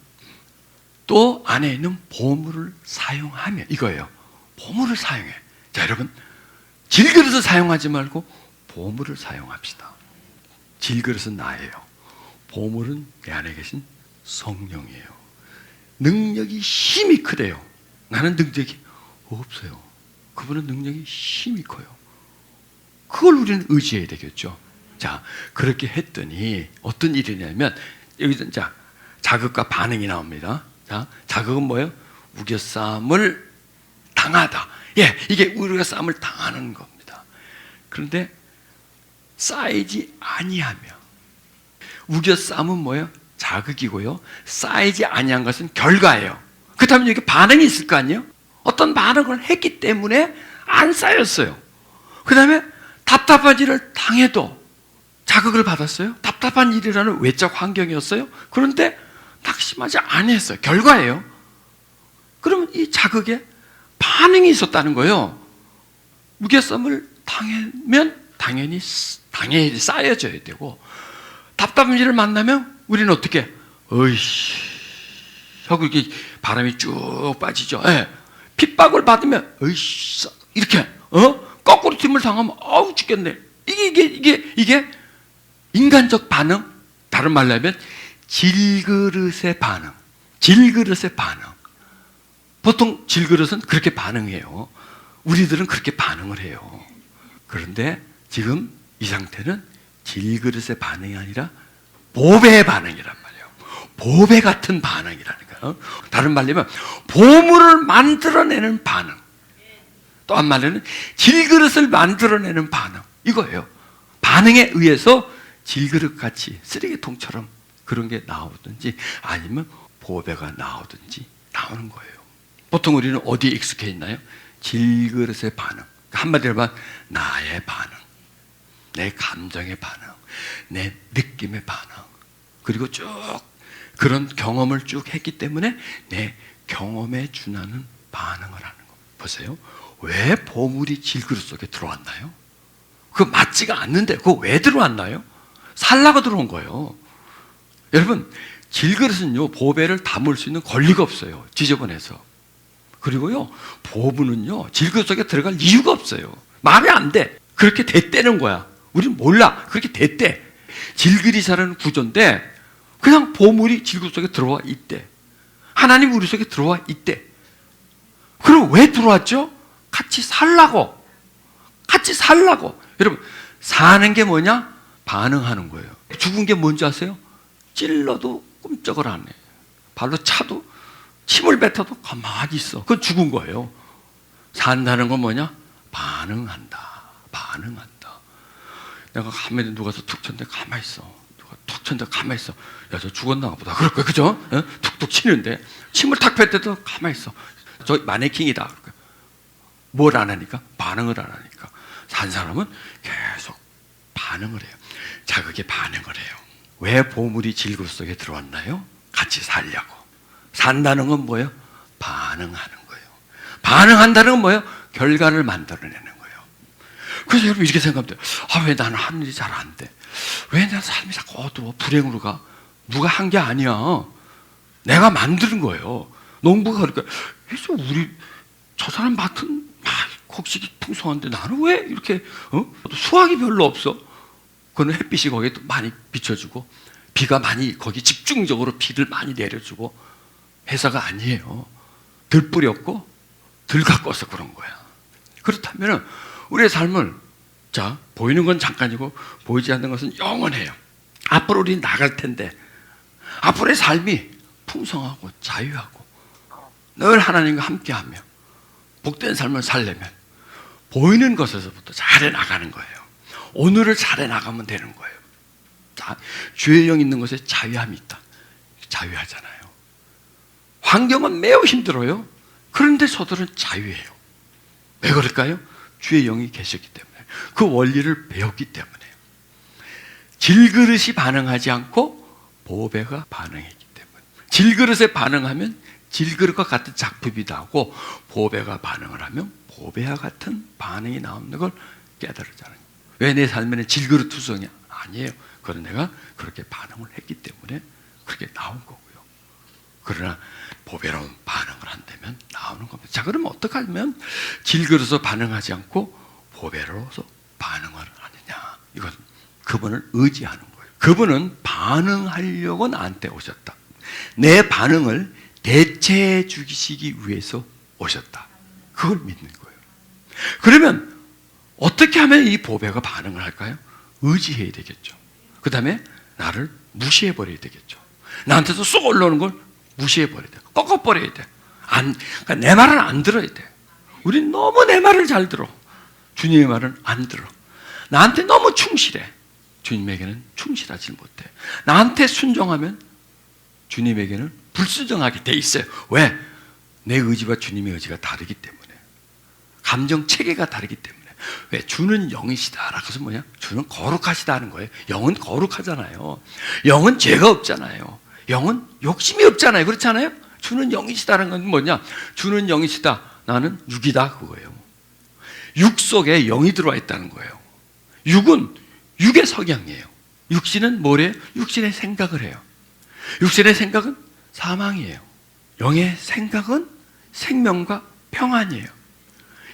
또 안에 있는 보물을 사용하면, 이거예요. 보물을 사용해. 자, 여러분, 질그릇을 사용하지 말고 보물을 사용합시다. 질그릇은 나예요. 보물은 내 안에 계신 성령이에요. 능력이 힘이 크대요. 나는 능력이 없어요. 그분은 능력이 힘이 커요. 그걸 우리는 의지해야 되겠죠. 자, 그렇게 했더니 어떤 일이 냐면 여기서 자, 자극과 반응이 나옵니다. 자, 자극은 뭐예요? 우겨싸움을 당하다. 예, 이게 우리가 싸움을 당하는 겁니다. 그런데 쌓이지 아니하며, 우겨싸움은 뭐예요? 자극이고요. 쌓이지 아니한 것은 결과예요. 그렇다면 여기 반응이 있을 거 아니에요? 어떤 반응을 했기 때문에 안 쌓였어요. 그 다음에 답답한 일을 당해도 자극을 받았어요. 답답한 일이라는 외적 환경이었어요. 그런데 낙심하지 아니했어요. 결과예요. 그러면 이 자극에 반응이 있었다는 거예요. 무게싸움을 당하면 당연히 쌓여져야 되고, 답답한 일을 만나면 우리는 어떻게? 어이씨 하고 이렇게 바람이 쭉 빠지죠. 예. 핍박을 받으면 어이씨 이렇게 거꾸로 팀을 당하면 아우 죽겠네. 이게 인간적 반응. 다른 말로 하면 질그릇의 반응. 질그릇의 반응. 보통 질그릇은 그렇게 반응해요. 우리들은 그렇게 반응을 해요. 그런데 지금 이 상태는 질그릇의 반응이 아니라 보배의 반응이란 말이에요. 보배 같은 반응이라니까요. 다른 말로 하면 보물을 만들어내는 반응. 또 한 말로는 질그릇을 만들어내는 반응. 이거예요. 반응에 의해서 질그릇같이 쓰레기통처럼 그런 게 나오든지 아니면 보배가 나오든지 나오는 거예요. 보통 우리는 어디에 익숙해 있나요? 질그릇의 반응. 한마디로 말하면 나의 반응, 내 감정의 반응, 내 느낌의 반응, 그리고 쭉 그런 경험을 쭉 했기 때문에 내 경험에 준하는 반응을 하는 거. 보세요. 왜 보물이 질그릇 속에 들어왔나요? 그거 맞지가 않는데 그거 왜 들어왔나요? 살라고 들어온 거예요. 여러분, 질그릇은요 보배를 담을 수 있는 권리가 없어요. 지저분해서. 그리고요 보물은요 질그릇 속에 들어갈 이유가 없어요. 말이 안 돼. 그렇게 됐다는 거야. 우리는 몰라. 그렇게 됐대. 질그릇이라는 구조인데 그냥 보물이 질그릇 속에 들어와 있대. 하나님 우리 속에 들어와 있대. 그럼 왜 들어왔죠? 같이 살라고. 같이 살라고. 여러분, 사는 게 뭐냐? 반응하는 거예요. 죽은 게 뭔지 아세요? 찔러도 꼼짝을 안 해. 발로 차도 침을 뱉어도 가만히 있어. 그건 죽은 거예요. 산다는 건 뭐냐? 반응한다. 반응한다. 내가 가만히 누가서 툭 쳤는데 가만히 있어. 누가 툭 쳤는데 가만히 있어. 야, 저 죽었나 보다. 그럴 거야. 그죠? 툭툭 치는데 침을 탁 뱉어도 가만히 있어. 저 마네킹이다. 뭘 안 하니까? 반응을 안 하니까. 산 사람은 계속 반응을 해요. 자극에 반응을 해요. 왜 보물이 질그릇 속에 들어왔나요? 같이 살려고. 산다는 건 뭐예요? 반응하는 거예요. 반응한다는 건 뭐예요? 결과를 만들어내는 거예요. 그래서 여러분 이렇게 생각하면 돼요. 아, 왜 나는 하는 일이 잘 안 돼? 왜 내 삶이 자꾸 어두워? 불행으로 가? 누가 한 게 아니야. 내가 만드는 거예요. 농부가 그러니까 그래서 우리 저 사람 밭은 곡식이 풍성한데 나는 왜 이렇게 수확이 별로 없어? 그건 햇빛이 거기에 또 많이 비춰주고 비가 많이 거기 집중적으로 비를 많이 내려주고 해서가 아니에요. 덜 뿌렸고 덜 가꿔서 그런 거야. 그렇다면 우리의 삶을 자 보이는 건 잠깐이고 보이지 않는 것은 영원해요. 앞으로 우리 나갈 텐데 앞으로의 삶이 풍성하고 자유하고 늘 하나님과 함께하며 복된 삶을 살려면 보이는 것에서부터 잘해 나가는 거예요. 오늘을 잘해 나가면 되는 거예요. 자, 주의 영 있는 것에 자유함이 있다. 자유하잖아요. 환경은 매우 힘들어요. 그런데 저들은 자유해요. 왜 그럴까요? 주의 영이 계셨기 때문에. 그 원리를 배웠기 때문에. 질그릇이 반응하지 않고 보배가 반응했기 때문에. 질그릇에 반응하면 질그릇과 같은 작품이 나오고 보배가 반응을 하면 보배와 같은 반응이 나오는 걸 깨달았잖아요. 왜 내 삶에는 질그릇 투성이 아니에요. 그건 내가 그렇게 반응을 했기 때문에 그렇게 나온 거고요. 그러나 보배로 반응을 한다면 나오는 겁니다. 자, 그러면 어떻게 하면 질그릇으로 반응하지 않고 보배로서 반응을 하느냐? 이건 그분을 의지하는 거예요. 그분은 반응하려고 나한테 오셨다. 내 반응을 대체해 주시기 위해서 오셨다. 그걸 믿는 거예요. 그러면 어떻게 하면 이 보배가 반응을 할까요? 의지해야 되겠죠. 그 다음에 나를 무시해버려야 되겠죠. 나한테서 쏙 올라오는 걸 무시해버려야 돼. 꺾어버려야 돼. 그러니까 내 말은 안 들어야 돼. 우린 너무 내 말을 잘 들어. 주님의 말은 안 들어. 나한테 너무 충실해. 주님에게는 충실하지 못해. 나한테 순종하면 주님에게는 불순종하게 돼 있어요. 왜? 내 의지와 주님의 의지가 다르기 때문에. 감정 체계가 다르기 때문에. 왜? 주는 영이시다라고 해서 뭐냐? 주는 거룩하시다는 거예요. 영은 거룩하잖아요. 영은 죄가 없잖아요. 영은 욕심이 없잖아요. 그렇잖아요? 주는 영이시다는 건 뭐냐? 주는 영이시다. 나는 육이다. 그거예요. 육 속에 영이 들어와 있다는 거예요. 육은 육의 석양이에요. 육신은 뭐래요? 육신의 생각을 해요. 육신의 생각은 사망이에요. 영의 생각은 생명과 평안이에요.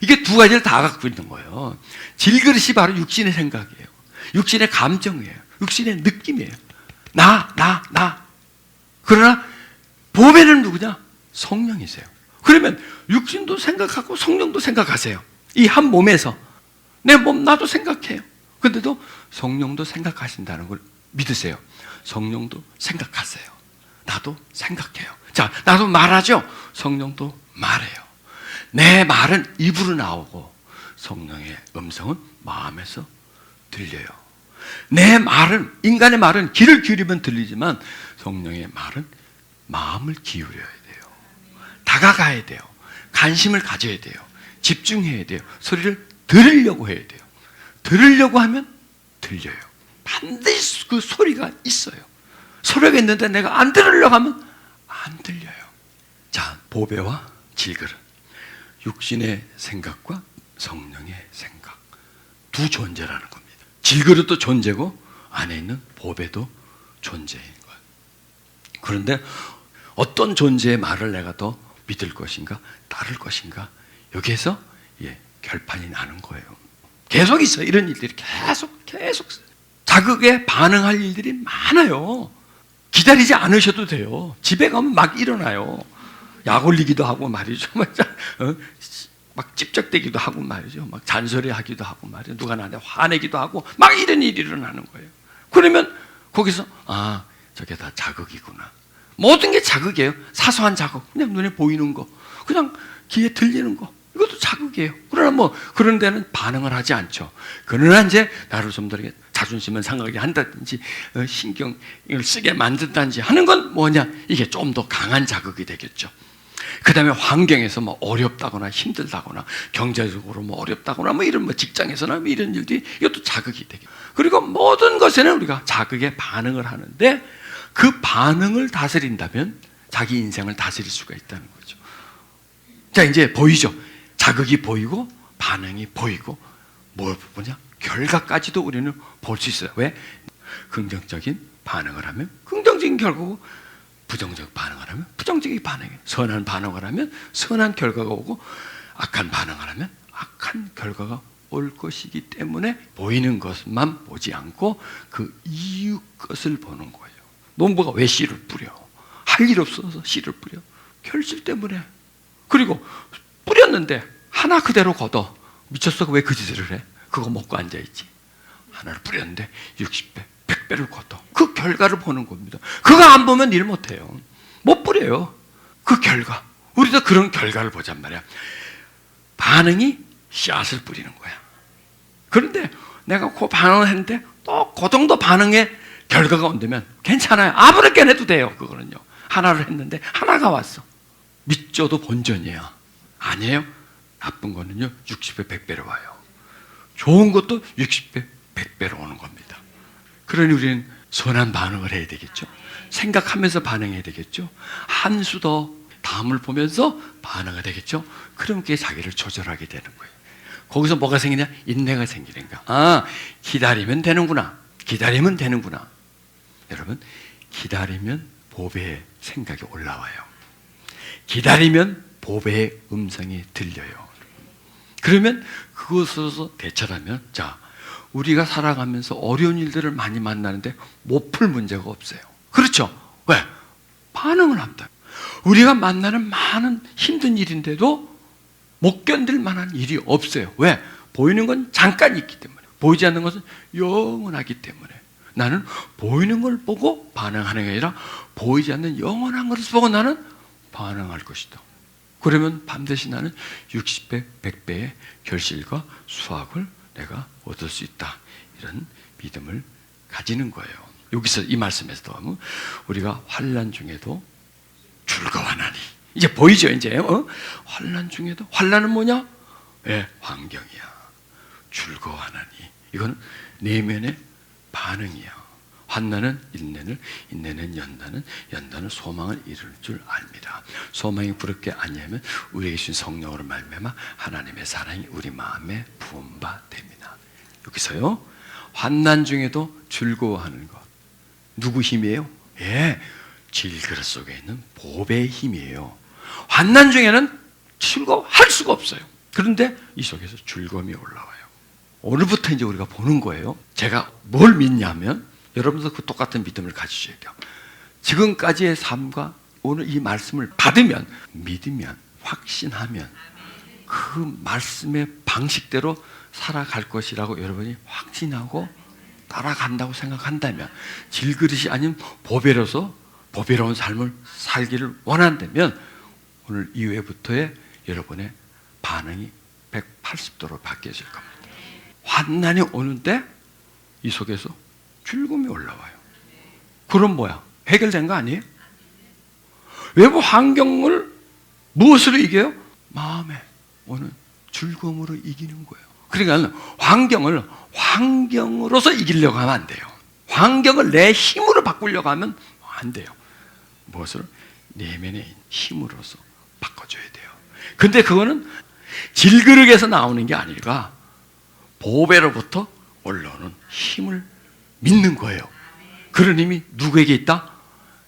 이게 두 가지를 다 갖고 있는 거예요. 질그릇이 바로 육신의 생각이에요. 육신의 감정이에요. 육신의 느낌이에요. 나. 그러나 보배는 누구냐? 성령이세요. 그러면 육신도 생각하고 성령도 생각하세요. 이 한 몸에서 내 몸 나도 생각해요. 근데도 성령도 생각하신다는 걸 믿으세요. 성령도 생각하세요. 나도 생각해요. 자, 나도 말하죠. 성령도 말해요. 내 말은 입으로 나오고 성령의 음성은 마음에서 들려요. 내 말은, 인간의 말은 귀를 기울이면 들리지만 성령의 말은 마음을 기울여야 돼요. 다가가야 돼요. 관심을 가져야 돼요. 집중해야 돼요. 소리를 들으려고 해야 돼요. 들으려고 하면 들려요. 반드시 그 소리가 있어요. 소리가 있는데 내가 안 들으려고 하면 안 들려요. 자, 보배와 질그릇. 육신의 생각과 성령의 생각. 두 존재라는 겁니다. 질그릇도 존재고 안에 있는 보배도 존재인 거예요. 그런데 어떤 존재의 말을 내가 더 믿을 것인가 따를 것인가 여기에서 결판이 나는 거예요. 계속 있어요. 이런 일들이 계속 자극에 반응할 일들이 많아요. 기다리지 않으셔도 돼요. 집에 가면 막 일어나요. 약 올리기도 하고 말이죠. 막 찝적대기도 하고 말이죠. 막 잔소리하기도 하고 말이죠. 누가 나한테 화내기도 하고 막 이런 일이 일어나는 거예요. 그러면 거기서 저게 다 자극이구나. 모든 게 자극이에요. 사소한 자극, 그냥 눈에 보이는 거, 그냥 귀에 들리는 거, 이것도 자극이에요. 그러나 그런 데는 반응을 하지 않죠. 그러나 이제 나를 좀 더 자존심을 상하게 한다든지 신경을 쓰게 만든다든지 하는 건 뭐냐? 이게 좀 더 강한 자극이 되겠죠. 그 다음에 환경에서 어렵다거나 힘들다거나 경제적으로 어렵다거나 이런 직장에서나 이런 일들이 이것도 자극이 되겠죠. 그리고 모든 것에는 우리가 자극에 반응을 하는데 그 반응을 다스린다면 자기 인생을 다스릴 수가 있다는 거죠. 자, 이제 보이죠? 자극이 보이고 반응이 보이고 뭐냐? 결과까지도 우리는 볼 수 있어요. 왜? 긍정적인 반응을 하면 긍정적인 결과고 부정적 반응을 하면 부정적인 반응이에요. 선한 반응을 하면 선한 결과가 오고 악한 반응을 하면 악한 결과가 올 것이기 때문에 보이는 것만 보지 않고 그 이유 것을 보는 거예요. 농부가 왜 씨를 뿌려? 할 일 없어서 씨를 뿌려. 결실 때문에. 그리고 뿌렸는데 하나 그대로 걷어. 미쳤어? 왜 그 짓을 해? 그거 먹고 앉아있지. 하나를 뿌렸는데 60배, 100배를 걷어. 그 결과를 보는 겁니다. 그거 안 보면 일 못해요. 못 뿌려요. 그 결과. 우리도 그런 결과를 보잔 말이야. 반응이 씨앗을 뿌리는 거야. 그런데 내가 그 반응을 했는데 또 그 정도 반응의 결과가 온다면 괜찮아요. 아무렇게 해도 돼요. 그거는요. 하나를 했는데 하나가 왔어. 믿져도 본전이야. 아니에요. 나쁜 거는요 60배, 100배로 와요. 좋은 것도 60배, 100배로 오는 겁니다. 그러니 우리는 선한 반응을 해야 되겠죠. 생각하면서 반응해야 되겠죠. 한 수 더 다음을 보면서 반응해야 되겠죠. 그럼 그게 자기를 조절하게 되는 거예요. 거기서 뭐가 생기냐? 인내가 생기는가. 기다리면 되는구나. 기다리면 되는구나. 여러분, 기다리면 보배의 생각이 올라와요. 기다리면 보배의 음성이 들려요. 그러면 그것으로서 대처하면, 자, 우리가 살아가면서 어려운 일들을 많이 만나는데 못 풀 문제가 없어요. 그렇죠? 왜? 반응을 한다. 우리가 만나는 많은 힘든 일인데도 못 견딜 만한 일이 없어요. 왜? 보이는 건 잠깐 있기 때문에. 보이지 않는 것은 영원하기 때문에. 나는 보이는 걸 보고 반응하는 게 아니라 보이지 않는 영원한 것을 보고 나는 반응할 것이다. 그러면 반드시 나는 60배, 100배의 결실과 수확을 내가 얻을 수 있다. 이런 믿음을 가지는 거예요. 여기서 이 말씀에서도 하면 우리가 환난 중에도 즐거워하나니. 이제 보이죠, 이제. 환난 중에도. 환난은 뭐냐? 예, 환경이야. 즐거워하나니. 이건 내면의 반응이야. 환난은 인내를, 인내는 연단은, 연단은 소망을 이룰 줄 압니다. 소망이 부럽게 아니하면 우리에게 주신 성령으로 말미암아 하나님의 사랑이 우리 마음에 부은 바 됩니다. 여기서요, 환난 중에도 즐거워하는 것. 누구 힘이에요? 예, 질그릇 속에 있는 보배의 힘이에요. 환난 중에는 즐거워할 수가 없어요. 그런데 이 속에서 즐거움이 올라와요. 오늘부터 이제 우리가 보는 거예요. 제가 뭘 믿냐면, 여러분도 그 똑같은 믿음을 가지셔야 돼요. 지금까지의 삶과 오늘 이 말씀을 받으면, 믿으면, 확신하면 그 말씀의 방식대로 살아갈 것이라고 여러분이 확신하고 따라간다고 생각한다면, 질그릇이 아닌 보배로서 보배로운 삶을 살기를 원한다면 오늘 이후부터의 여러분의 반응이 180도로 바뀌어질 겁니다. 환난이 오는데 이 속에서 즐거움이 올라와요. 그럼 뭐야? 해결된 거 아니에요? 외부 환경을 무엇으로 이겨요? 마음에 오는 즐거움으로 이기는 거예요. 그러니까 환경을 환경으로서 이기려고 하면 안 돼요. 환경을 내 힘으로 바꾸려고 하면 안 돼요. 무엇을? 내면의 힘으로서 바꿔줘야 돼요. 근데 그거는 질그릇에서 나오는 게 아니라 보배로부터 올라오는 힘을 믿는 거예요. 그런 힘이 누구에게 있다?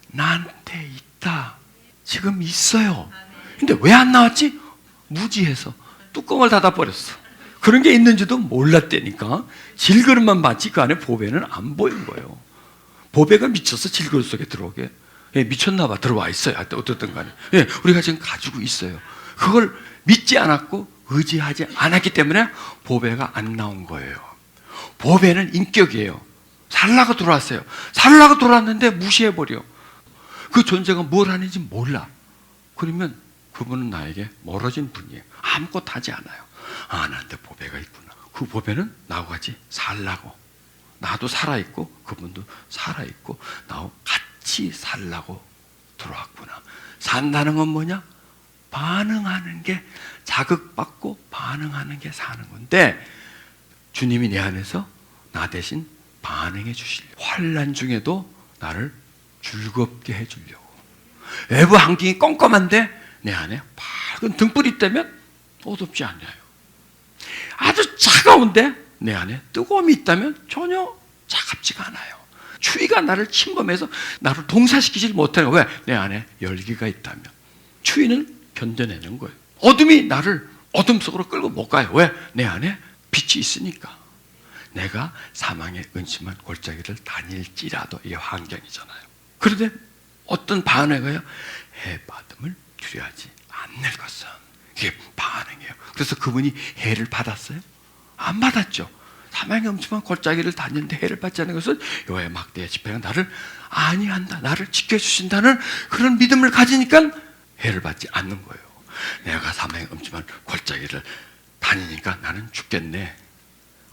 나한테 있다. 지금 있어요. 근데 왜 안 나왔지? 무지해서 뚜껑을 닫아버렸어. 그런 게 있는지도 몰랐다니까. 질그릇만 봤지 그 안에 보배는 안 보인 거예요. 보배가 미쳐서 질그릇 속에 들어오게. 예, 미쳤나 봐. 들어와 있어요. 어떻든 간에. 예, 우리가 지금 가지고 있어요. 그걸 믿지 않았고 의지하지 않았기 때문에 보배가 안 나온 거예요. 보배는 인격이에요. 살라고 들어왔어요. 살라고 들어왔는데 무시해버려. 그 존재가 뭘 하는지 몰라. 그러면 그분은 나에게 멀어진 분이에요. 아무것도 하지 않아요. 아, 나한테 보배가 있구나. 그 보배는 나하고 같이 살라고. 나도 살아있고 그분도 살아있고 나하고 같이 살라고 들어왔구나. 산다는 건 뭐냐? 반응하는 게, 자극받고 반응하는 게 사는 건데, 주님이 내 안에서 나 대신 반응해 주시려고, 환난 중에도 나를 즐겁게 해주려고. 외부 환경이 껌껌한데 내 안에 밝은 등불이 있다면 어둡지 않아요. 아주 차가운데 내 안에 뜨거움이 있다면 전혀 차갑지가 않아요. 추위가 나를 침범해서 나를 동사시키지 못하는 거예요. 왜? 내 안에 열기가 있다면. 추위는 견뎌내는 거예요. 어둠이 나를 어둠 속으로 끌고 못 가요. 왜? 내 안에 빛이 있으니까. 내가 사망의 은침한 골짜기를 다닐지라도, 이게 환경이잖아요. 그런데 어떤 반응이에요? 해받음을 두려워하지 않는 것은. 이게 반응이에요. 그래서 그분이 해를 받았어요? 안 받았죠. 사망의 음침한 골짜기를 다니는데 해를 받지 않는 것은 여호와의 막대의 지팡이가 나를 안위한다, 나를 지켜주신다는 그런 믿음을 가지니까 해를 받지 않는 거예요. 내가 사망의 음침한 골짜기를 다니니까 나는 죽겠네.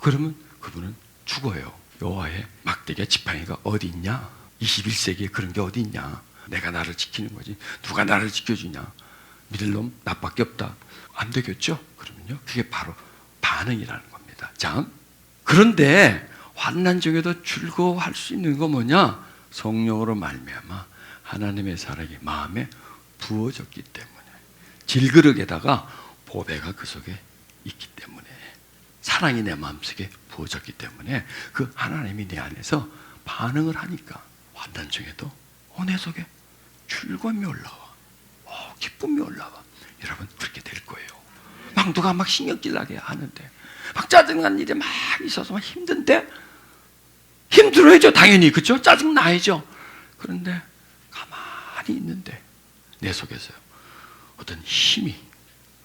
그러면 그분은 죽어요. 여호와의 막대기의 지팡이가 어디 있냐? 21세기에 그런 게 어디 있냐? 내가 나를 지키는 거지. 누가 나를 지켜주냐? 믿을 놈 나밖에 없다. 안 되겠죠? 그러면요, 그게 바로 반응이라는 겁니다. 자, 그런데 환난 중에도 즐거워할 수 있는 거 뭐냐? 성령으로 말미암아 하나님의 사랑이 마음에 부어졌기 때문에, 질그릇에다가 보배가 그 속에 있기 때문에, 사랑이 내 마음속에 부어졌기 때문에 그 하나님이 내 안에서 반응을 하니까 환난 중에도 내 속에 즐거움이 올라와. 기쁨이 올라와. 여러분, 그렇게 될 거예요. 막 누가 막 신경질 나게 하는데, 막 짜증난 일이 막 있어서 막 힘든데, 힘들어야죠, 당연히. 그렇죠? 짜증 나야죠. 그런데 가만히 있는데 내 속에서요. 어떤 힘이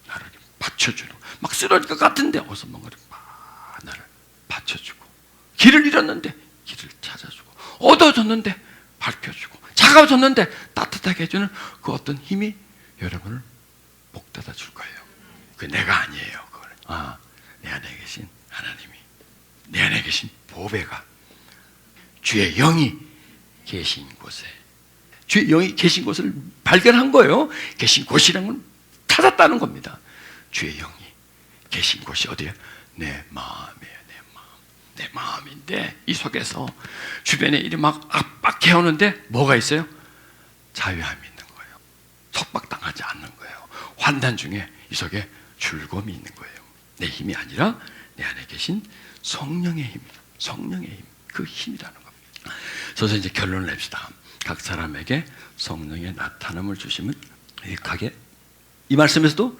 나를 받쳐주는, 막 쓰러질 것 같은데 어서 뭔가 막 나를 받쳐주고, 길을 잃었는데 길을 찾아주고, 어두워졌는데 밝혀주고, 차가워졌는데 따뜻하게 해주는 그 어떤 힘이 여러분을 복닫아 줄 거예요. 그 내가 아니에요. 그거는 내 안에 계신 하나님이, 내 안에 계신 보배가, 주의 영이 계신 곳에, 주의 영이 계신 곳을 발견한 거예요. 계신 곳이라는 건 찾았다는 겁니다. 주의 영이 계신 곳이 어디예요? 내 마음이에요. 내 마음인데 이 속에서 주변에 일이 막 압박해오는데 뭐가 있어요? 자유함이 있는 거예요. 속박당하지 않는 거예요. 환난 중에 이 속에 즐거움이 있는 거예요. 내 힘이 아니라 내 안에 계신 성령의 힘, 성령의 힘, 그 힘이라는 겁니다. 그래서 이제 결론을 냅시다. 각 사람에게 성령의 나타남을 주시면 가게, 이 말씀에서도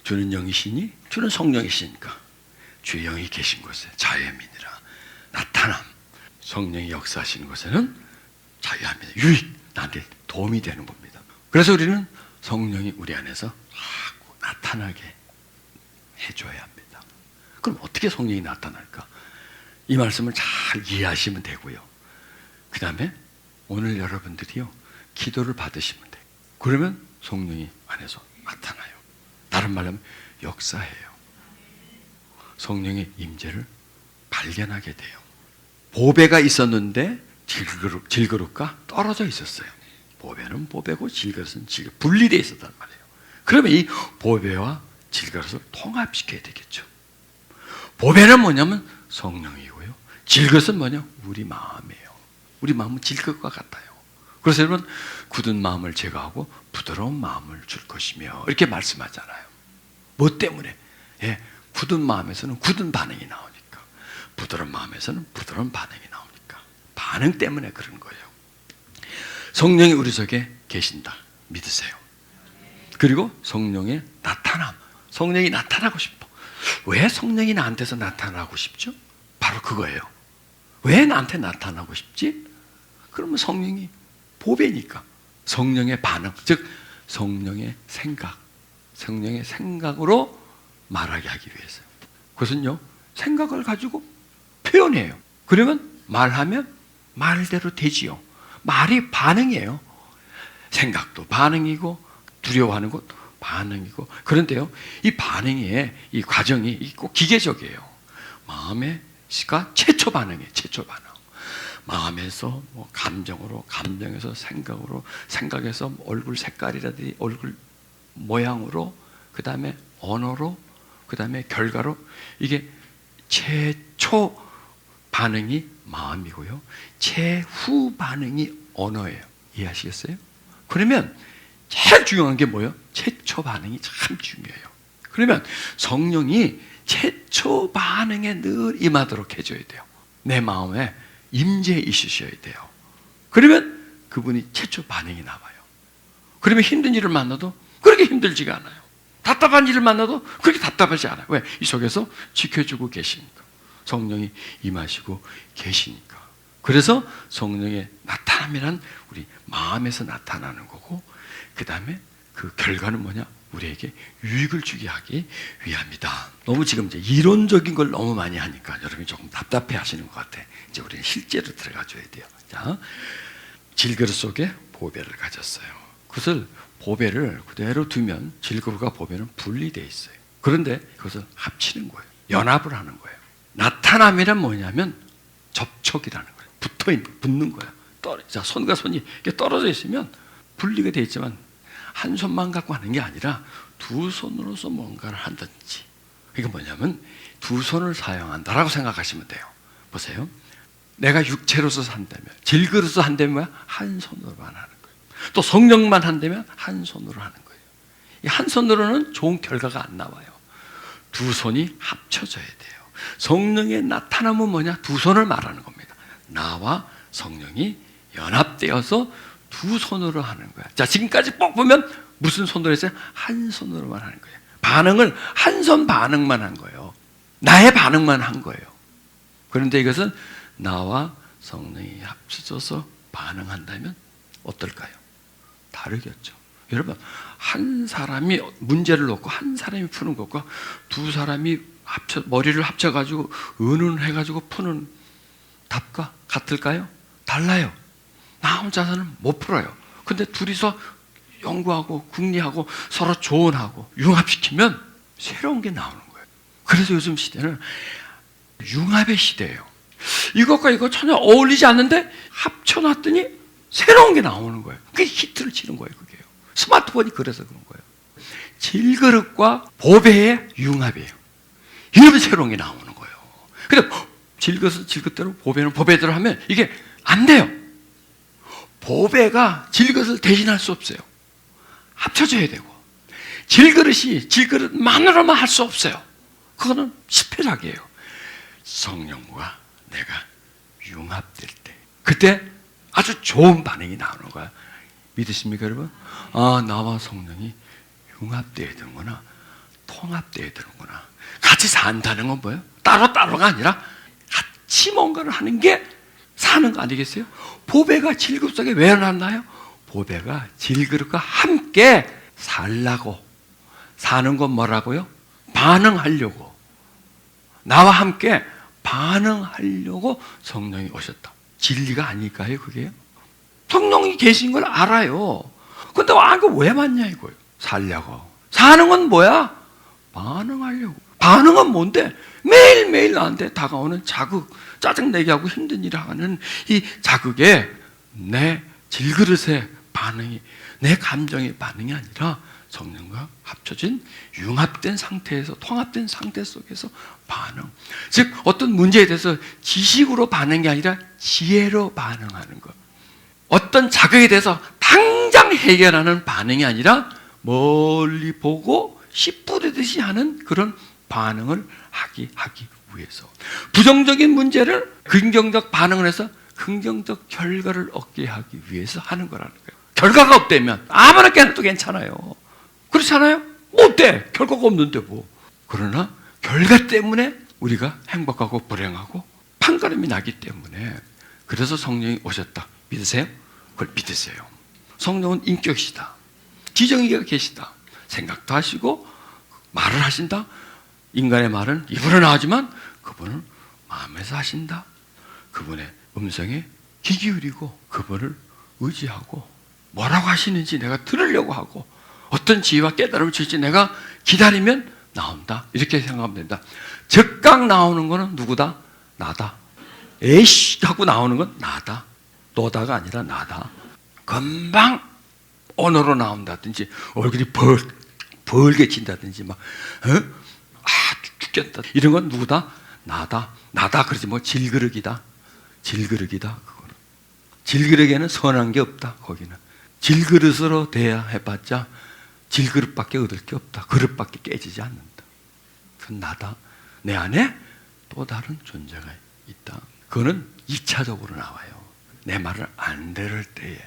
주는 영이시니 주는 성령이시니까 주의 영이 계신 곳에 자유함이니라. 나타남, 성령이 역사하시는 곳에는 자유함이니라. 유익, 나한테 도움이 되는 겁니다. 그래서 우리는 성령이 우리 안에서 나타나게 해줘야 합니다. 그럼 어떻게 성령이 나타날까? 이 말씀을 잘 이해하시면 되고요. 그 다음에 오늘 여러분들이요, 기도를 받으시면 돼요. 그러면 성령이 안에서 나타나요. 다른 말로 하면 역사해요. 성령의 임재를 발견하게 돼요. 보배가 있었는데 질그릇과 떨어져 있었어요. 보배는 보배고 질그릇은 질그릇, 분리되어 있었단 말이에요. 그러면 이 보배와 질그릇을 통합시켜야 되겠죠. 보배는 뭐냐면 성령이고요, 질그릇은 뭐냐? 우리 마음이에요. 우리 마음은 질그릇과 같아요. 그래서 여러분, 굳은 마음을 제거하고 부드러운 마음을 줄 것이며 이렇게 말씀하잖아요. 뭐 때문에? 굳은 마음에서는 굳은 반응이 나오니까, 부드러운 마음에서는 부드러운 반응이 나오니까, 반응 때문에 그런 거예요. 성령이 우리 속에 계신다 믿으세요. 그리고 성령의 나타남, 성령이 나타나고 싶어. 왜 성령이 나한테서 나타나고 싶죠? 바로 그거예요. 왜 나한테 나타나고 싶지? 그러면 성령이 보배니까. 성령의 반응, 즉 성령의 생각, 성령의 생각으로 말하게 하기 위해서요. 그것은요, 생각을 가지고 표현해요. 그러면 말하면 말대로 되지요. 말이 반응이에요. 생각도 반응이고 두려워하는 것도 반응이고. 그런데요, 이 반응의 이 과정이 꼭 기계적이에요. 마음의 시가 최초 반응이에요. 최초 반응. 마음에서 감정으로, 감정에서 생각으로, 생각에서 얼굴 색깔이라든지 얼굴 모양으로, 그 다음에 언어로, 그 다음에 결과로. 이게 최초 반응이 마음이고요, 최후 반응이 언어예요. 이해하시겠어요? 그러면 제일 중요한 게 뭐예요? 최초 반응이 참 중요해요. 그러면 성령이 최초 반응에 늘 임하도록 해줘야 돼요. 내 마음에 임재해 있으셔야 돼요. 그러면 그분이 최초 반응이 나와요. 그러면 힘든 일을 만나도 그렇게 힘들지가 않아요. 답답한 일을 만나도 그렇게 답답하지 않아요. 왜? 이 속에서 지켜주고 계시니까. 성령이 임하시고 계시니까. 그래서 성령의 나타남이란 우리 마음에서 나타나는 거고, 그 다음에 그 결과는 뭐냐? 우리에게 유익을 주게 하기 위함이다. 너무 지금 이제 이론적인 걸 너무 많이 하니까 여러분이 조금 답답해 하시는 것 같아. 이제 우리는 실제로 들어가 줘야 돼요. 자, 질그릇 속에 보배를 가졌어요. 그것을, 보배를 그대로 두면 질그릇과 보배는 분리되어 있어요. 그런데 그것을 합치는 거예요. 연합을 하는 거예요. 나타남이란 뭐냐면 접촉이라는 거예요. 붙는 거예요. 자, 손과 손이 이렇게 떨어져 있으면 분리가 되어 있지만 한 손만 갖고 하는 게 아니라 두 손으로서 뭔가를 한다든지. 이게 뭐냐면 두 손을 사용한다라고 생각하시면 돼요. 보세요. 내가 육체로서 한다면, 질그릇으로 한다면 뭐야? 한 손으로만 하는 거예요. 또 성령만 한다면 한 손으로 하는 거예요. 이 한 손으로는 좋은 결과가 안 나와요. 두 손이 합쳐져야 돼요. 성령의 나타남은 뭐냐? 두 손을 말하는 겁니다. 나와 성령이 연합되어서 두 손으로 하는 거야. 자, 지금까지 꼭 보면 무슨 손으로 했어요? 한 손으로만 하는 거예요. 반응을 한 손 반응만 한 거예요. 나의 반응만 한 거예요. 그런데 이것은 나와 성령이 합쳐져서 반응한다면 어떨까요? 다르겠죠. 여러분, 한 사람이 문제를 놓고 한 사람이 푸는 것과 두 사람이 머리를 합쳐가지고 의논해가지고 푸는 답과 같을까요? 달라요. 나 혼자서는 못 풀어요. 근데 둘이서 연구하고 궁리하고 서로 조언하고 융합시키면 새로운 게 나오는 거예요. 그래서 요즘 시대는 융합의 시대예요. 이것과 이거 전혀 어울리지 않는데 합쳐놨더니 새로운 게 나오는 거예요. 그게 히트를 치는 거예요. 그게요. 스마트폰이 그래서 그런 거예요. 질그릇과 보배의 융합이에요. 이러면 새로운 게 나오는 거예요. 근데 질그릇은 질그릇대로 보배는 보배대로 하면 이게 안 돼요. 보배가 질그릇을 대신할 수 없어요. 합쳐져야 되고, 질그릇이 질그릇만으로만 할 수 없어요. 그거는 시페락이에요. 성령과 내가 융합될 때, 그때 아주 좋은 반응이 나오는 거야. 믿으십니까, 여러분? 아, 나와 성령이 융합되어야 되는구나, 통합되어야 되는구나. 같이 산다는 건 뭐예요? 따로따로가 아니라 같이 뭔가를 하는 게 사는 거 아니겠어요? 보배가 질그릇 속에 왜 놨나요? 보배가 질그릇과 함께 살라고. 사는 건 뭐라고요? 반응하려고. 나와 함께 반응하려고 성령이 오셨다. 진리가 아닐까요, 그게요? 성령이 계신 걸 알아요. 근데 이거 왜 맞냐 이거예요. 살려고. 사는 건 뭐야? 반응하려고. 반응은 뭔데? 매일매일 나한테 다가오는 자극, 짜증내게 하고 힘든 일을 하는 이 자극에 내 질그릇의 반응이, 내 감정의 반응이 아니라 성령과 합쳐진 융합된 상태에서, 통합된 상태 속에서 반응. 즉 어떤 문제에 대해서 지식으로 반응이 아니라 지혜로 반응하는 것. 어떤 자극에 대해서 당장 해결하는 반응이 아니라 멀리 보고 씨 뿌리듯이 하는 그런 반응을 하기 위해서. 부정적인 문제를 긍정적 반응을 해서 긍정적 결과를 얻게 하기 위해서 하는 거라는 거예요. 결과가 없다면 아무나 깨놔도 괜찮아요. 그렇잖아요? 뭐 어때? 결과가 없는데 뭐. 그러나 결과 때문에 우리가 행복하고 불행하고 판가름이 나기 때문에, 그래서 성령이 오셨다. 믿으세요? 그걸 믿으세요. 성령은 인격이시다. 지정이가 계시다. 생각도 하시고 말을 하신다. 인간의 말은 입으로 나오지만 그분은 마음에서 하신다. 그분의 음성에 귀 기울이고 그분을 의지하고 뭐라고 하시는지 내가 들으려고 하고 어떤 지혜와 깨달음을 줄지 내가 기다리면 나온다. 이렇게 생각하면 된다. 즉각 나오는 거는 누구다? 나다. 에이씨 하고 나오는 건 나다. 너다가 아니라 나다. 금방 언어로 나온다든지 얼굴이 벌개친다든지 막 죽겠다 이런 건 누구다? 나다. 나다. 그러지 뭐 질그릇이다. 질그릇이다. 그거는 질그릇에는 선한 게 없다. 거기는 질그릇으로 돼야 해봤자 질그릇밖에 얻을 게 없다. 그릇밖에 깨지지 않는다. 그건 나다. 내 안에 또 다른 존재가 있다. 그거는 2차적으로 나와요. 내 말을 안 들을 때에,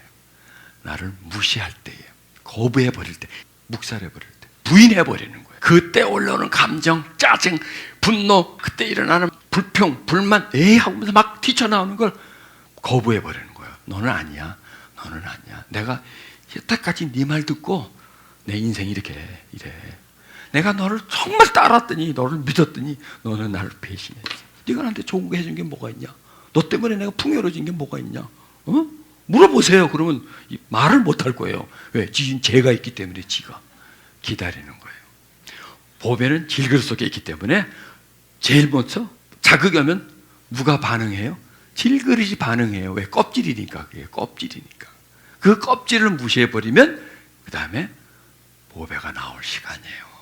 나를 무시할 때에, 거부해버릴 때, 묵살해버릴 때, 부인해버리는 거예요. 그때 올라오는 감정, 짜증, 분노, 그때 일어나는 불평, 불만, 에이 하면서 막 튀쳐나오는 걸 거부해버리는 거예요. 너는 아니야. 너는 아니야. 내가 여태까지 네 말 듣고 내 인생이 이래. 내가 너를 정말 따랐더니, 너를 믿었더니 너는 나를 배신했어. 네가 나한테 좋은 거 해준 게 뭐가 있냐? 너 때문에 내가 풍요로워진 게 뭐가 있냐? 어? 물어보세요. 그러면 말을 못 할 거예요. 왜? 죄가 있기 때문에 지가 기다리는 거예요. 보배는 질그릇 속에 있기 때문에 제일 먼저 자극이 오면 누가 반응해요? 질그릇이 반응해요. 왜? 껍질이니까. 그게 껍질이니까. 그 껍질을 무시해버리면 그 다음에 보배가 나올 시간이에요.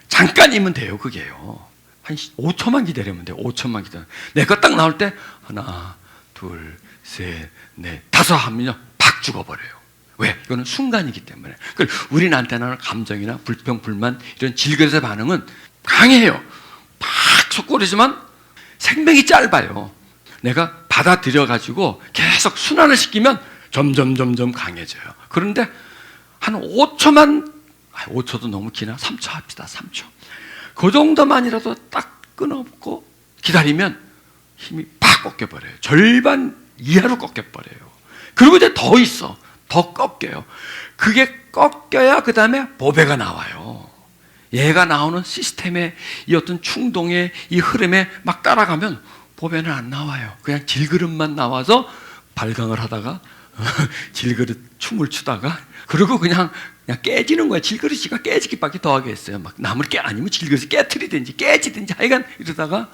잠깐이면 돼요. 그게요. 한 5초만 기다리면 돼요. 5초만 기다리면. 내 거 딱 나올 때 하나, 둘, 셋, 넷, 다섯 하면요 팍 죽어버려요. 왜? 이거는 순간이기 때문에. 우리 나타나는 감정이나 불평, 불만 이런 질그릇의 반응은 강해요. 팍 솟구리지만 생명이 짧아요. 내가 받아들여가지고 계속 순환을 시키면 점점 강해져요. 그런데 한 5초도 너무 기나? 3초 합시다. 3초. 그 정도만이라도 딱 끊어먹고 기다리면 힘이 팍 꺾여버려요. 절반 이하로 꺾여버려요. 그리고 이제 더 있어. 더 꺾여요. 그게 꺾여야 그 다음에 보배가 나와요. 얘가 나오는 시스템의 이 어떤 충동의 이 흐름에 막 따라가면 보배는 안 나와요. 그냥 질그릇만 나와서 발광을 하다가 질그릇 춤을 추다가 그리고 그냥 깨지는 거야. 질그릇이가 깨지기밖에 더 하겠어요. 막 나무를 아니면 질그릇이 깨트리든지 깨지든지 하여간 이러다가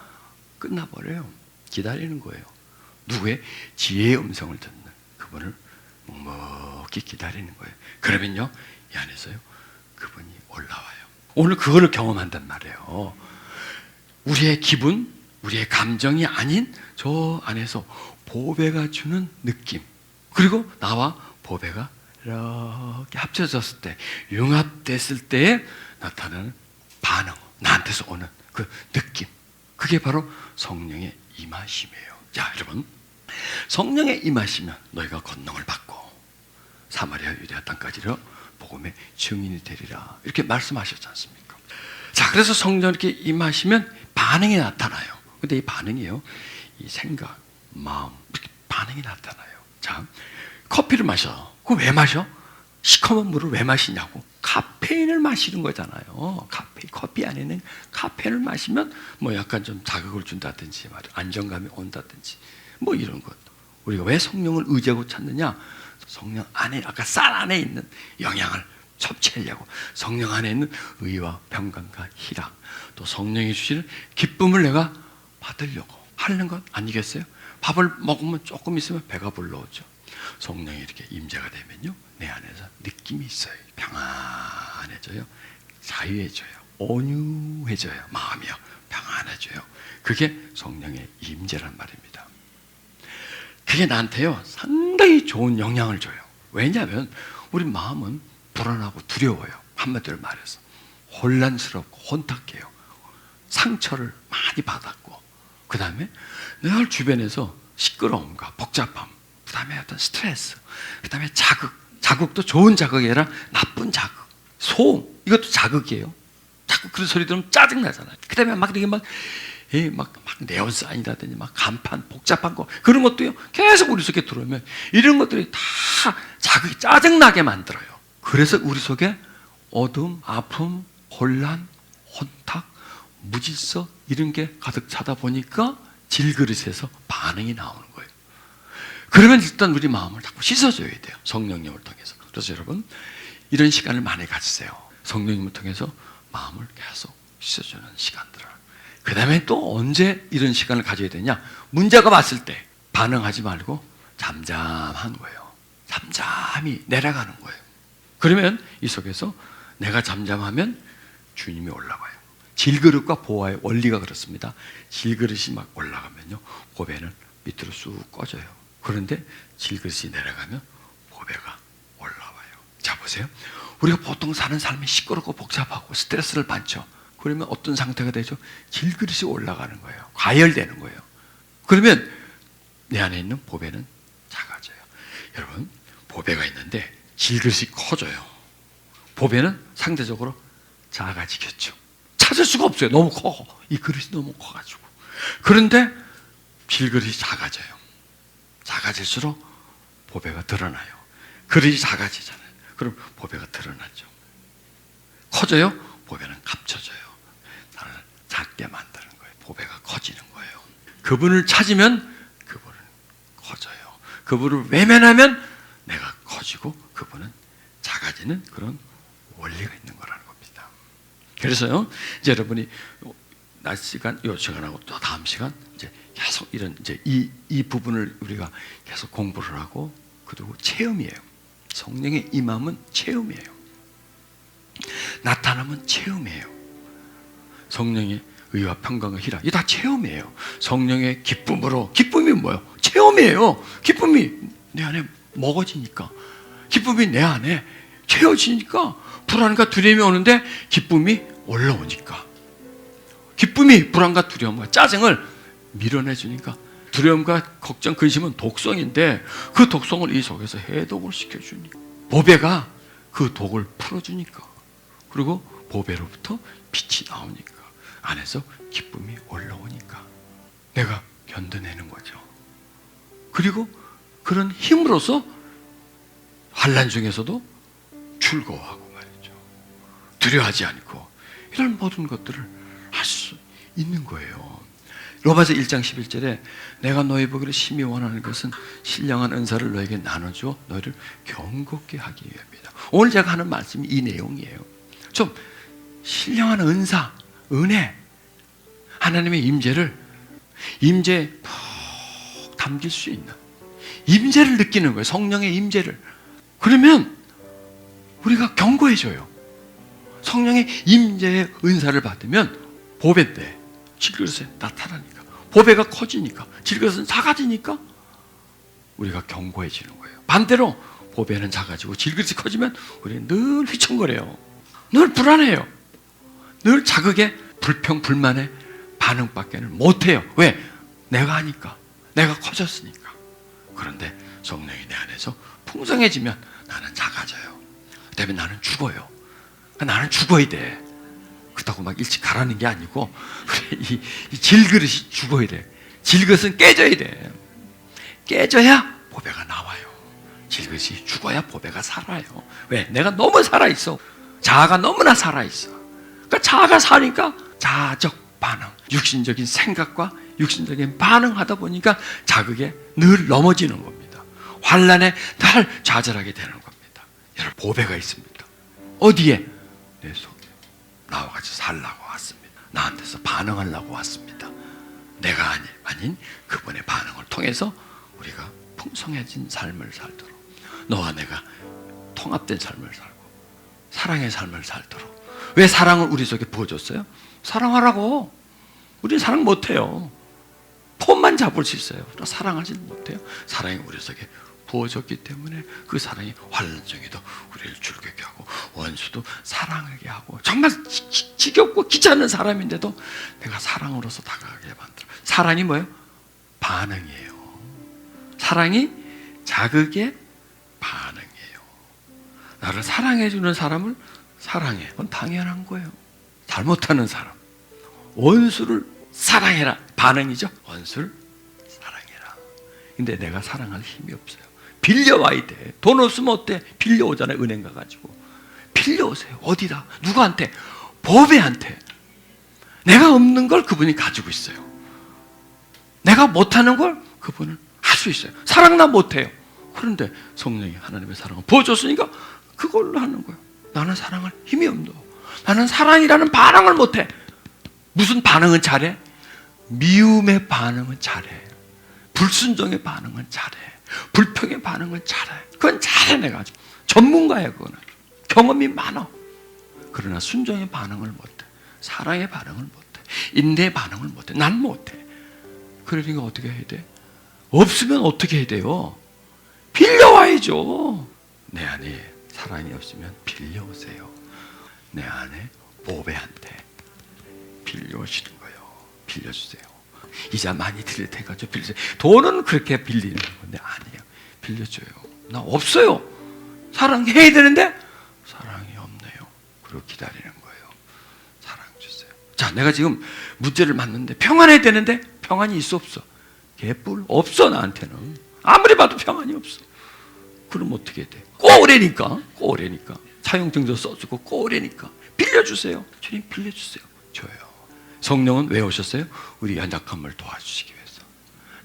끝나버려요. 기다리는 거예요. 누구의 지혜의 음성을 듣는 그분을 묵묵히 기다리는 거예요. 그러면요, 이 안에서요, 그분이 올라와요. 오늘 그거를 경험한단 말이에요. 우리의 기분, 우리의 감정이 아닌 저 안에서 보배가 주는 느낌, 그리고 나와 보배가 이렇게 합쳐졌을 때, 융합됐을 때에 나타나는 반응, 나한테서 오는 그 느낌, 그게 바로 성령의 임하심이에요. 자, 여러분, 성령의 임하시면 너희가 권능을 받고 사마리아 유대아 땅까지로 복음의 증인이 되리라, 이렇게 말씀하셨지 않습니까? 자, 그래서 성령 이렇게 임하시면 반응이 나타나요. 근데 이 반응이요, 이 생각, 마음, 이렇게 반응이 나타나요. 자, 커피를 마셔. 그거 왜 마셔? 시커먼 물을 왜 마시냐고. 카페인을 마시는 거잖아요. 커피 안에는 카페인을 마시면 뭐 약간 좀 자극을 준다든지, 안정감이 온다든지, 뭐 이런 것. 우리가 왜 성령을 의지하고 찾느냐? 성령 안에, 아까 쌀 안에 있는 영양을 섭취하려고, 성령 안에 있는 의와 평강과 희락, 또 성령이 주시는 기쁨을 내가 받으려고 하는 것 아니겠어요? 밥을 먹으면 조금 있으면 배가 불러오죠. 성령이 이렇게 임재가 되면요, 내 안에서 느낌이 있어요. 평안해져요. 자유해져요. 온유해져요. 마음이요, 평안해져요. 그게 성령의 임재란 말입니다. 그게 나한테요, 상당히 좋은 영향을 줘요. 왜냐하면 우리 마음은 불안하고 두려워요. 한마디로 말해서 혼란스럽고 혼탁해요. 상처를 많이 받았고, 그 다음에 늘 주변에서 시끄러움과 복잡함, 그 다음에 어떤 스트레스, 그 다음에 자극도 좋은 자극이 아니라 나쁜 자극, 소음, 이것도 자극이에요. 자꾸 그런 소리 들으면 짜증나잖아요. 그 다음에 막 이렇게 막 네온사인이라든지 막 간판, 복잡한 거, 그런 것도요, 계속 우리 속에 들어오면 이런 것들이 다 자극이 짜증나게 만들어요. 그래서 우리 속에 어둠, 아픔, 혼란, 혼탁, 무질서, 이런 게 가득 차다 보니까 질그릇에서 반응이 나오는 거예요. 그러면 일단 우리 마음을 자꾸 씻어줘야 돼요. 성령님을 통해서. 그래서 여러분, 이런 시간을 많이 가지세요. 성령님을 통해서 마음을 계속 씻어주는 시간들을. 그 다음에 또 언제 이런 시간을 가져야 되냐? 문제가 왔을 때 반응하지 말고 잠잠한 거예요. 잠잠히 내려가는 거예요. 그러면 이 속에서 내가 잠잠하면 주님이 올라와요. 질그릇과 보화의 원리가 그렇습니다. 질그릇이 막 올라가면요, 보배는 밑으로 쑥 꺼져요. 그런데 질그릇이 내려가면 보배가 올라와요. 자, 보세요. 우리가 보통 사는 삶이 시끄럽고 복잡하고 스트레스를 받죠. 그러면 어떤 상태가 되죠? 질그릇이 올라가는 거예요. 과열되는 거예요. 그러면 내 안에 있는 보배는 작아져요. 여러분, 보배가 있는데 질그릇이 커져요. 보배는 상대적으로 작아지겠죠. 찾을 수가 없어요. 너무 커. 이 그릇이 너무 커가지고. 그런데 질그릇이 작아져요. 작아질수록 보배가 드러나요. 그릇이 작아지잖아요. 그럼 보배가 드러나죠. 커져요. 보배는 감춰져요. 나를 작게 만드는 거예요. 보배가 커지는 거예요. 그분을 찾으면 그분은 커져요. 그분을 외면하면 내가 커지고 그분은 작아지는 그런 원리가 있는 거라는 겁니다. 그래서요, 이제 여러분이 낮 시간, 이 시간하고 또 다음 시간 이제 계속 이런 이제 이 부분을 우리가 계속 공부를 하고, 그리고 체험이에요. 성령의 임함은 체험이에요. 나타남은 체험이에요. 성령의 의와 평강과 희락, 이게 다 체험이에요. 성령의 기쁨으로, 기쁨이 뭐예요? 체험이에요. 기쁨이 내 안에 먹어지니까, 기쁨이 내 안에 채워지니까 불안과 두려움이 오는데 기쁨이 올라오니까, 기쁨이 불안과 두려움과 짜증을 밀어내주니까, 두려움과 걱정, 근심은 독성인데 그 독성을 이 속에서 해독을 시켜주니까, 보배가 그 독을 풀어주니까, 그리고 보배로부터 빛이 나오니까, 안에서 기쁨이 올라오니까 내가 견뎌내는 거죠. 그리고 그런 힘으로써 환난 중에서도 즐거워하고 말이죠. 두려워하지 않고 이런 모든 것들을 할 수 있는 거예요. 로마서 1장 11절에 내가 너희 보기를 심히 원하는 것은 신령한 은사를 너에게 나눠주어 너희를 경고케 하기 위함이다. 오늘 제가 하는 말씀이 이 내용이에요. 좀 신령한 은사, 은혜, 하나님의 임재에 푹 담길 수 있는 임재를 느끼는 거예요. 성령의 임재를. 그러면 우리가 경고해줘요. 성령의 임재의 은사를 받으면 보배인데 질그릇에 나타나니까, 보배가 커지니까, 질그릇은 작아지니까 우리가 경고해지는 거예요. 반대로 보배는 작아지고 질그릇이 커지면 우리는 늘 휘청거려요. 늘 불안해요. 늘 자극에 불평, 불만에 반응밖에는 못해요. 왜? 내가 하니까, 내가 커졌으니까. 그런데 성령이 내 안에서 풍성해지면 나는 작아져요. 그다음에 나는 죽어요. 나는 죽어야 돼. 그렇다고 막 일찍 가라는 게 아니고 이 질그릇이 죽어야 돼. 질그릇은 깨져야 돼. 깨져야 보배가 나와요. 질그릇이 죽어야 보배가 살아요. 왜? 내가 너무 살아있어. 자아가 너무나 살아있어. 그러니까 자아가 사니까 자아적 반응, 육신적인 생각과 육신적인 반응하다 보니까 자극에 늘 넘어지는 겁니다. 환난에 늘 좌절하게 되는 겁니다. 여러분, 보배가 있습니다. 어디에? 내 속에. 나와 같이 살라고 왔습니다. 나한테서 반응하려고 왔습니다. 내가 아닌 그분의 반응을 통해서 우리가 풍성해진 삶을 살도록, 너와 내가 통합된 삶을 살고 사랑의 삶을 살도록. 왜 사랑을 우리 속에 부어줬어요? 사랑하라고. 우리 사랑 못해요. 폼만 잡을 수 있어요. 사랑하지는 못해요. 사랑이 우리 속에 부어졌기 때문에 그 사랑이 환난 중에도 우리를 즐겁게 하고 원수도 사랑하게 하고, 정말 지겹고 귀찮은 사람인데도 내가 사랑으로서 다가가게 만들어. 사랑이 뭐예요? 반응이에요. 사랑이 자극의 반응이에요. 나를 사랑해주는 사람을 사랑해. 그건 당연한 거예요. 잘못하는 사람, 원수를 사랑해라. 반응이죠. 원수를 사랑해라. 근데 내가 사랑할 힘이 없어요. 빌려와야 돼. 돈 없으면 어때? 빌려오잖아요. 은행 가가지고 빌려오세요. 어디다? 누구한테? 보배한테. 내가 없는 걸 그분이 가지고 있어요. 내가 못하는 걸 그분은 할 수 있어요. 사랑 나 못해요. 그런데 성령이 하나님의 사랑을 부어줬으니까 그걸로 하는 거예요. 나는 사랑할 힘이 없노. 나는 사랑이라는 반응을 못해. 무슨 반응은 잘해? 미움의 반응은 잘해. 불순종의 반응은 잘해. 불평의 반응은 잘해. 그건 잘해. 내가 전문가야. 그거는 경험이 많아. 그러나 순종의 반응을 못해. 사랑의 반응을 못해. 인내의 반응을 못해. 난 못해. 그러니까 어떻게 해야 돼? 없으면 어떻게 해야 돼요? 빌려와야죠. 내 안에 사랑이 없으면 빌려오세요. 내 안에 보배한테 빌려오시는 거예요. 빌려주세요. 이자 많이 드릴 테니까 좀 빌려주세요. 돈은 그렇게 빌리는 건데 아니에요. 빌려줘요. 나 없어요. 사랑해야 되는데 사랑이 없네요. 그리고 기다리는 거예요. 사랑 주세요. 자, 내가 지금 문제를 맞는데 평안해야 되는데 평안이 있어 없어? 개뿔 없어. 나한테는 아무리 봐도 평안이 없어. 그럼 어떻게 돼? 꼬우래니까 사용증서 써주고 꼬우래니까 빌려주세요. 주님 빌려주세요. 줘요. 성령은 왜 오셨어요? 우리 연약함을 도와주시기 위해서,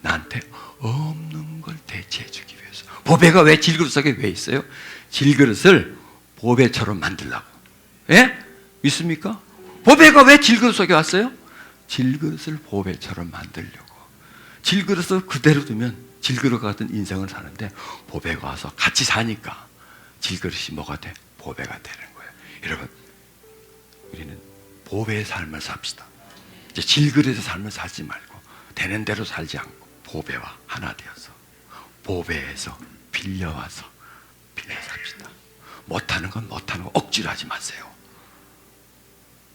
나한테 없는 걸 대체해주기 위해서. 보배가 왜 질그릇 속에 왜 있어요? 질그릇을 보배처럼 만들려고. 예? 믿습니까? 보배가 왜 질그릇 속에 왔어요? 질그릇을 보배처럼 만들려고. 질그릇을 그대로 두면 질그릇 같은 인생을 사는데 보배가 와서 같이 사니까 질그릇이 뭐가 돼? 보배가 되는 거예요. 여러분, 우리는 보배의 삶을 삽시다. 이제 질그릇의 삶을 살지 말고 되는 대로 살지 않고 보배와 하나 되어서 보배에서 빌려와서 빌려 삽시다. 못하는 건 못하는 거 억지로 하지 마세요.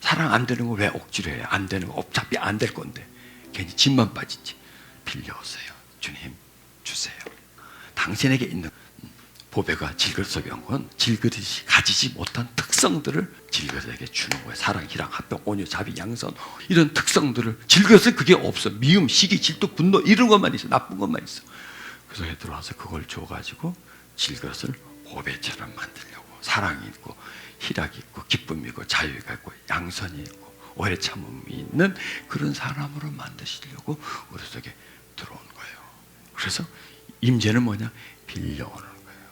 사랑 안 되는 거 왜 억지로 해요? 안 되는 거 어차피 안 될 건데 괜히 짐만 빠지지. 빌려오세요. 주님 주세요. 당신에게 있는 보배가 질그릇 속에 온 건 질그릇이 가지지 못한 특성들을 질그릇에게 주는 거예요. 사랑, 희랑, 합병, 온유, 자비, 양선, 이런 특성들을. 질그릇은 그게 없어. 미움, 시기, 질투, 분노 이런 것만 있어. 나쁜 것만 있어. 그래서 들어와서 그걸 줘가지고 질그릇을 보배처럼 만들려고 사랑이 있고 희락이 있고 기쁨이 있고 자유가 있고 양선이 있고 오래 참음이 있는 그런 사람으로 만드시려고 우리 속에 들어온 거예요. 그래서 임재는 뭐냐? 빌려오는 거예요.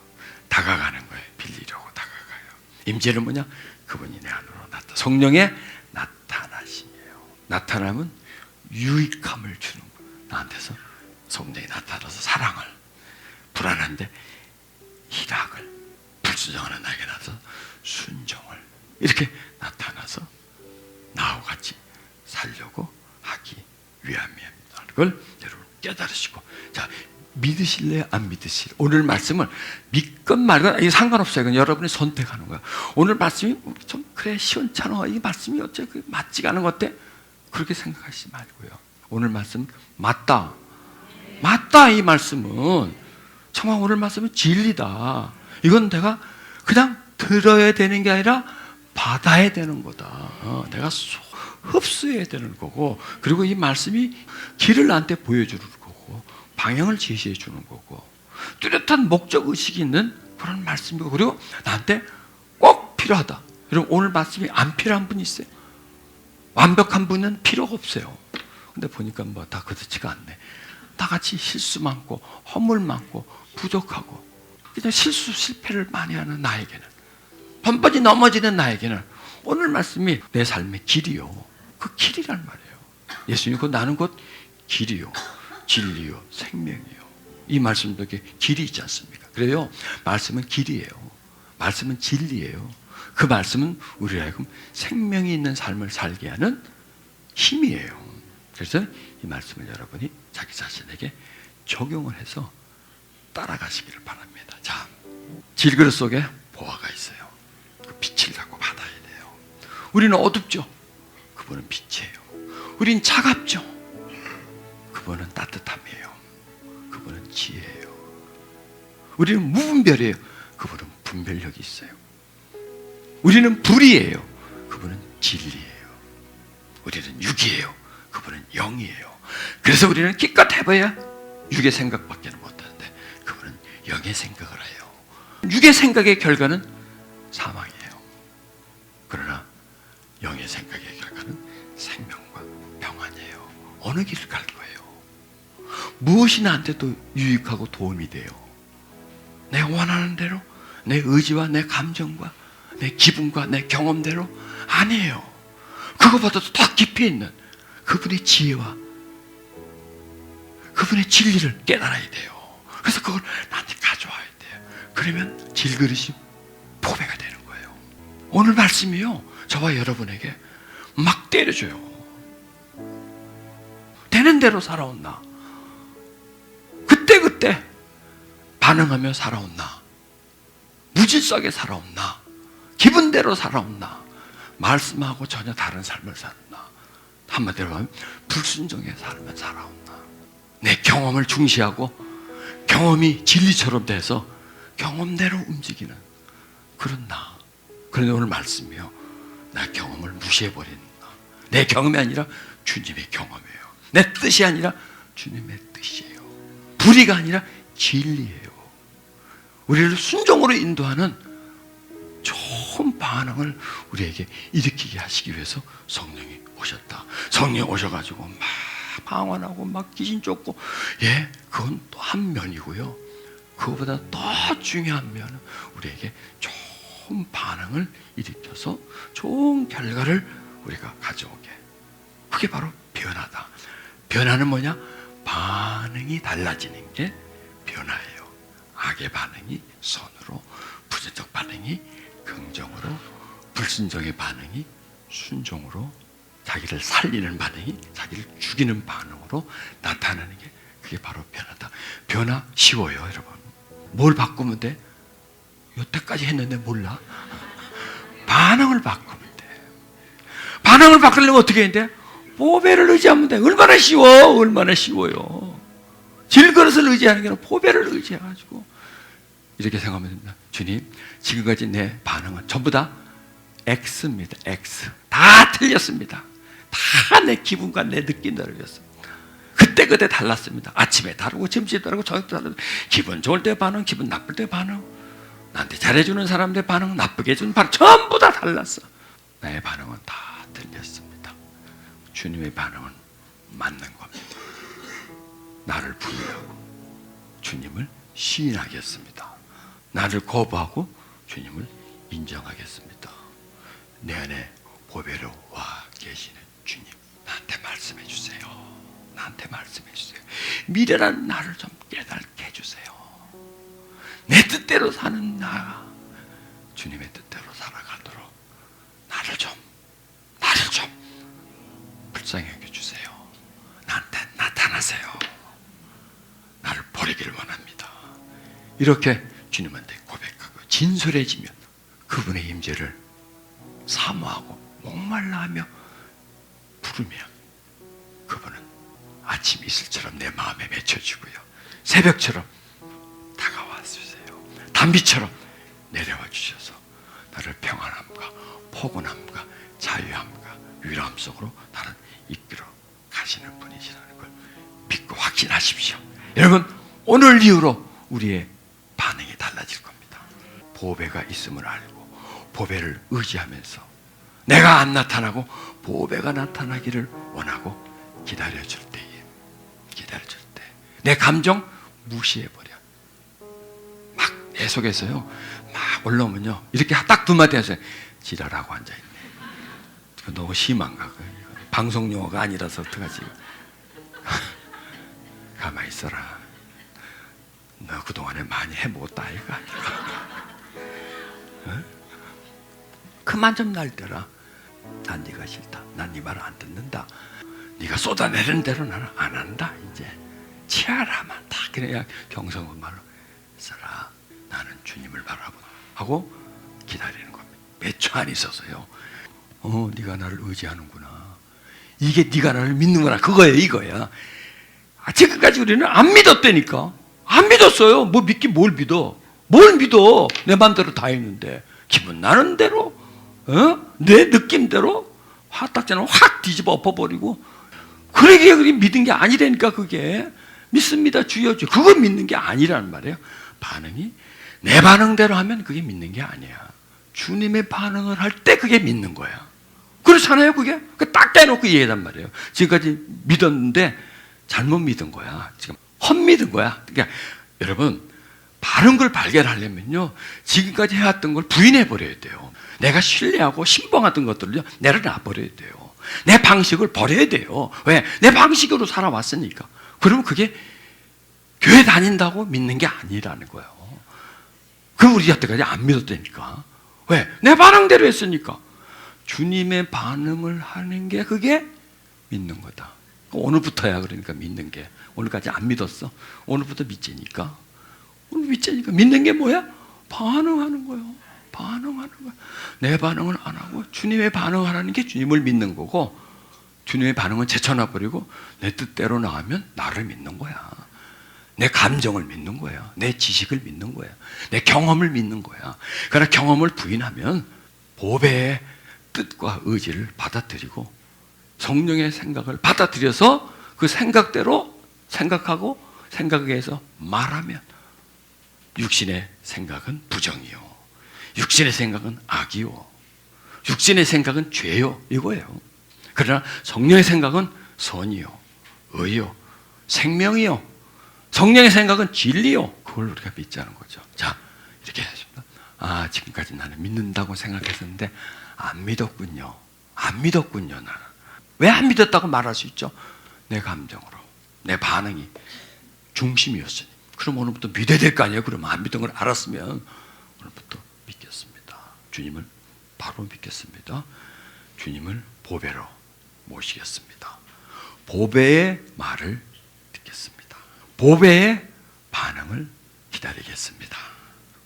다가가는 거예요. 빌리려고 다가가요. 임재는 뭐냐? 그분이 내 안으로 성령의 나타나심이에요. 나타나면 유익함을 주는 거예요. 나한테서 성령이 나타나서 사랑을, 불안한데 희락을, 불순종하는 나에게 나서 순종을 이렇게 나타나서 나와 같이 살려고 하기 위함이에요. 그걸 여러분 깨달으시고, 자, 믿으실래요? 안 믿으실래요? 오늘 말씀을 믿건 말건 이게 상관없어요. 그건 여러분이 선택하는 거야. 오늘 말씀이 좀 그래 시원찮아, 이 말씀이 어째 맞지가 않은 것 같아? 그렇게 생각하시지 말고요. 오늘 말씀 맞다, 이 말씀은 정말 오늘 말씀은 진리다. 이건 내가 그냥 들어야 되는 게 아니라 받아야 되는 거다. 내가 흡수해야 되는 거고, 그리고 이 말씀이 길을 나한테 보여주는 거고, 방향을 제시해 주는 거고, 뚜렷한 목적 의식이 있는 그런 말씀이고, 그리고 나한테 꼭 필요하다. 여러분, 오늘 말씀이 안 필요한 분이 있어요? 완벽한 분은 필요가 없어요. 근데 보니까 뭐 다 그렇지가 않네. 다 같이 실수 많고 허물 많고 부족하고 그냥 실패를 많이 하는 나에게는, 번번이 넘어지는 나에게는 오늘 말씀이 내 삶의 길이요, 그 길이란 말이에요. 예수님이 곧 나는 곧 길이요 진리요 생명이요. 이 말씀 속에 길이 있지 않습니까? 그래요. 말씀은 길이에요. 말씀은 진리예요. 그 말씀은 우리를 하여금 생명이 있는 삶을 살게 하는 힘이에요. 그래서 이 말씀을 여러분이 자기 자신에게 적용을 해서 따라가시기를 바랍니다. 자, 질그릇 속에 보화가 있어요. 그 빛을 갖고 받아야 돼요. 우리는 어둡죠. 그분은 빛이에요. 우리는 차갑죠. 그분은 따뜻함이에요. 그분은 지혜예요. 우리는 무분별이에요. 그분은 분별력이 있어요. 우리는 불이에요. 그분은 진리예요. 우리는 육이에요. 그분은 영이에요. 그래서 우리는 기껏 해봐야 육의 생각밖에 못하는데 그분은 영의 생각을 해요. 육의 생각의 결과는 사망이에요. 그러나 영의 생각의 결과는 생명과 평안이에요. 어느 길을 갈 거예요? 무엇이 나한테도 유익하고 도움이 돼요? 내가 원하는 대로, 내 의지와 내 감정과 내 기분과 내 경험대로? 아니에요. 그거보다도 더 깊이 있는 그분의 지혜와 그분의 진리를 깨달아야 돼요. 그래서 그걸 나한테 가져와야 돼요. 그러면 질그릇이 포배가 되는 거예요. 오늘 말씀이요, 저와 여러분에게 막 때려줘요. 되는 대로 살아온나, 그때 반응하며 살아온나, 무질서하게 살아온나, 기분대로 살아온나, 말씀하고 전혀 다른 삶을 살았나, 한마디로 하면 불순종의 삶을 살아온나, 내 경험을 중시하고 경험이 진리처럼 돼서 경험대로 움직이는 그런 나. 그런데 오늘 말씀이요, 나 경험을 무시해버리는 나. 내 경험이 아니라 주님의 경험이에요. 내 뜻이 아니라 주님의 뜻이에요. 불의가 아니라 진리예요. 우리를 순종으로 인도하는 좋은 반응을 우리에게 일으키게 하시기 위해서 성령이 오셨다. 성령이 오셔가지고 막 방언하고 막 귀신 쫓고, 예, 그건 또 한 면이고요. 그거보다 더 중요한 면은 우리에게 좋은 반응을 일으켜서 좋은 결과를 우리가 가져오게. 그게 바로 변화다. 변화는 뭐냐? 반응이 달라지는 게 변화예요. 악의 반응이 선으로, 부정적 반응이 긍정으로, 불순종의 반응이 순종으로, 자기를 살리는 반응이 자기를 죽이는 반응으로 나타나는 게, 그게 바로 변화다. 변화 쉬워요, 여러분. 뭘 바꾸면 돼? 여태까지 했는데 몰라? 반응을 바꾸면 돼. 반응을 바꾸려면 어떻게 해야 돼? 보배를 의지하면 돼. 얼마나 쉬워, 얼마나 쉬워요. 질그릇을 의지하는 게 아니라 보배를 의지해가지고 이렇게 생각하면 됩니다. 주님, 지금까지 내 반응은 전부 다 X입니다. X. 다 틀렸습니다. 다 내 기분과 내 느낌대로 였습니다. 그때 달랐습니다. 아침에 다르고 점심에 다르고 저녁에 다르고, 기분 좋을 때 반응, 기분 나쁠 때 반응. 나한테 잘해주는 사람들의 반응, 나쁘게 해주는 반응 전부 다 달랐어. 나의 반응은 다 틀렸습니다. 주님의 반응은 맞는 겁니다. 나를 부인하고 주님을 시인하겠습니다. 나를 거부하고 주님을 인정하겠습니다. 내 안에 보배로 와 계시는 주님, 나한테 말씀해 주세요. 나한테 말씀해 주세요. 미련한 나를 좀 깨닫게 해주세요. 내 뜻대로 사는 나, 주님의 뜻대로 살아가도록 나를 좀 불쌍히 여겨주세요. 나한테 나타나세요. 나를 버리기를 원합니다. 이렇게 주님한테 고백하고 진솔해지면 그분의 임재를 사모하고 목말라하며 부르며 그분은 아침 이슬처럼 내 마음에 맺혀지고요, 새벽처럼 다가와 주세요. 단비처럼 내려와 주셔서 나를 평안함과 포근함과 자유함과 위로함 속으로 나를 이끌어 가시는 분이시라는 걸 믿고 확신하십시오. 여러분, 오늘 이후로 우리의 반응이 달라질 겁니다. 보배가 있음을 알고 보배를 의지하면서 내가 안 나타나고 보배가 나타나기를 원하고 기다려줄 때에, 내 감정 무시해버려. 막 내 속에서요, 막 올라오면요, 이렇게 딱 두 마디 하세요. 지랄하고 앉아있네. 너무 심한가? 방송 용어가 아니라서 어떡하지? 가만히 있어라. 너 그동안에 많이 해먹었다 아이가. 어? 그만 좀 날려라. 난 네가 싫다. 난 네 말을 안 듣는다. 네가 쏟아내는 대로 나는 안 한다. 이제 치아라만 다 그래야 경성은 말로 있어라. 나는 주님을 바라보고 하고 기다리는 겁니다. 몇 초 안 있어서요. 네가 나를 의지하는구나. 이게 네가 나를 믿는구나. 그거야, 이거야. 지금까지 우리는 안 믿었다니까. 안 믿었어요. 뭐 믿긴 뭘 믿어? 뭘 믿어? 내 맘대로 다 했는데 기분 나는 대로, 내 느낌대로 화딱지는 확 뒤집어 엎어버리고, 그러기에 그게 믿은 게 아니라니까. 그게 믿습니다 주여 주, 그거 믿는 게 아니라는 말이에요. 반응이 내 반응대로 하면 그게 믿는 게 아니야. 주님의 반응을 할 때 그게 믿는 거야. 그렇잖아요. 그게 딱 떼놓고 이해단 말이에요. 지금까지 믿었는데 잘못 믿은 거야. 지금 헛믿은 거야. 그러니까 여러분, 바른 걸 발견하려면요, 지금까지 해왔던 걸 부인해버려야 돼요. 내가 신뢰하고 신봉하던 것들을요, 내려놔버려야 돼요. 내 방식을 버려야 돼요. 왜? 내 방식으로 살아왔으니까. 그러면 그게 교회 다닌다고 믿는 게 아니라는 거예요. 그럼 우리 여태까지 안 믿었다니까. 왜? 내 반응대로 했으니까. 주님의 반응을 하는 게 그게 믿는 거다. 오늘부터야. 그러니까 믿는 게. 오늘까지 안 믿었어. 오늘부터 믿자니까. 오늘 믿자니까. 믿는 게 뭐야? 반응하는 거예요. 반응하는 거야. 내 반응을 안 하고 주님의 반응을 하는 게 주님을 믿는 거고, 주님의 반응은 제쳐놔버리고 내 뜻대로 나가면 나를 믿는 거야. 내 감정을 믿는 거야. 내 지식을 믿는 거야. 내 경험을 믿는 거야. 그러나 경험을 부인하면 보배의 뜻과 의지를 받아들이고 성령의 생각을 받아들여서 그 생각대로 생각하고 생각에 의해서 말하면 육신의 생각은 부정이요, 육신의 생각은 악이요, 육신의 생각은 죄요, 이거예요. 그러나 성령의 생각은 선이요, 의요, 생명이요, 성령의 생각은 진리요. 그걸 우리가 믿자는 거죠. 자, 이렇게 하십니다. 지금까지 나는 믿는다고 생각했었는데 안 믿었군요. 안 믿었군요. 나는 왜 안 믿었다고 말할 수 있죠? 내 감정으로, 내 반응이 중심이었으니. 그럼 오늘부터 믿어야 될 거 아니에요? 그럼 안 믿던 걸 알았으면 오늘부터 믿겠습니다. 주님을 바로 믿겠습니다. 주님을 보배로 모시겠습니다. 보배의 말을 듣겠습니다. 보배의 반응을 기다리겠습니다.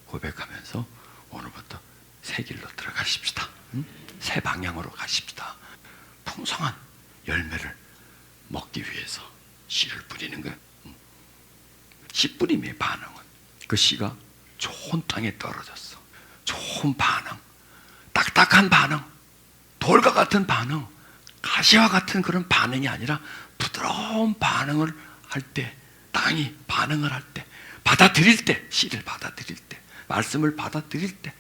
고백하면서 오늘부터 새 길로 들어가십시다. 새 방향으로 가십시다. 풍성한 열매를 먹기 위해서 씨를 뿌리는 거예요. 씨 뿌림의 반응은 그 씨가 좋은 땅에 떨어졌어. 좋은 반응, 딱딱한 반응, 돌과 같은 반응, 가시와 같은 그런 반응이 아니라 부드러운 반응을 할 때, 땅이 반응을 할 때, 받아들일 때, 씨를 받아들일 때 말씀을 받아들일 때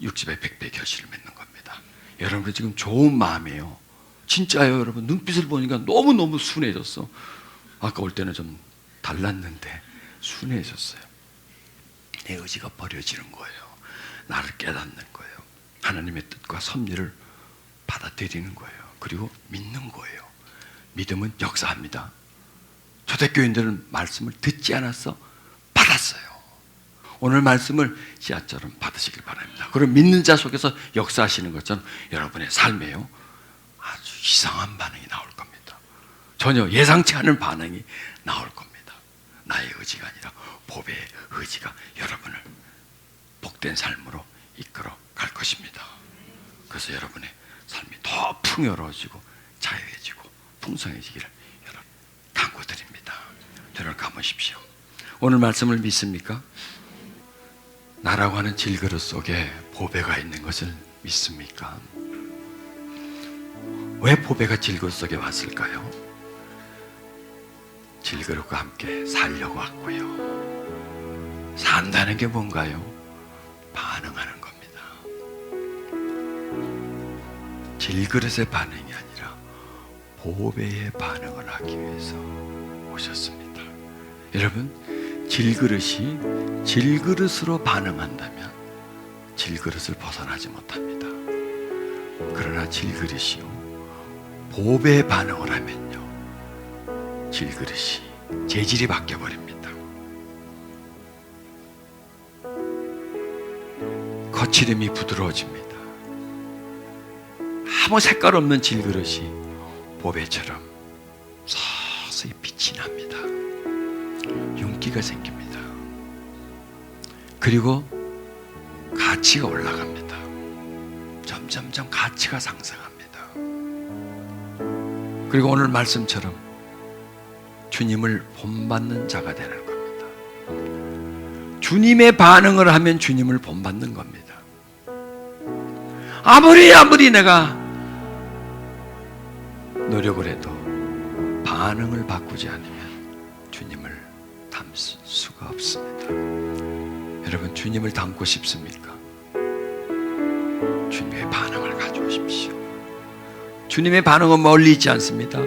60배 100배 결실을 맺는 겁니다. 여러분 지금 좋은 마음이에요. 진짜요. 여러분 눈빛을 보니까 너무너무 순해졌어. 아까 올 때는 좀 달랐는데 순해졌어요. 내 의지가 버려지는 거예요. 나를 깨닫는 거예요. 하나님의 뜻과 섭리를 받아들이는 거예요. 그리고 믿는 거예요. 믿음은 역사합니다. 초대교인들은 말씀을 듣지 않았어? 받았어요. 오늘 말씀을 씨앗처럼 받으시길 바랍니다. 그럼 믿는 자 속에서 역사하시는 것처럼 여러분의 삶에요 아주 이상한 반응이 나올 겁니다. 전혀 예상치 않은 반응이 나올 겁니다. 나의 의지가 아니라 보배의 의지가 여러분을 복된 삶으로 이끌어 갈 것입니다. 그래서 여러분의 삶이 더 풍요로워지고 자유해지고 풍성해지기를 여러분 간구드립니다. 눈을 감으십시오. 오늘 말씀을 믿습니까? 나라고 하는 질그릇 속에 보배가 있는 것을 믿습니까? 왜 보배가 질그릇 속에 왔을까요? 질그릇과 함께 살려고 왔고요. 산다는 게 뭔가요? 반응하는 겁니다. 질그릇의 반응이 아니라 보배의 반응을 하기 위해서 오셨습니다. 여러분, 질그릇이 질그릇으로 반응한다면 질그릇을 벗어나지 못합니다. 그러나 질그릇이요 보배의 반응을 하면요 질그릇이 재질이 바뀌어버립니다. 거칠음이 부드러워집니다. 아무 색깔 없는 질그릇이 보배처럼 서서히 빛이 납니다. 윤기가 생깁니다. 그리고 가치가 올라갑니다. 점점점 가치가 상승합니다. 그리고 오늘 말씀처럼 주님을 본받는 자가 되는 겁니다. 주님의 반응을 하면 주님을 본받는 겁니다. 아무리 내가 노력을 해도 반응을 바꾸지 않으면 주님을 닮을 수가 없습니다. 여러분 주님을 닮고 싶습니까? 주님의 반응을 가져오십시오. 주님의 반응은 멀리 있지 않습니다.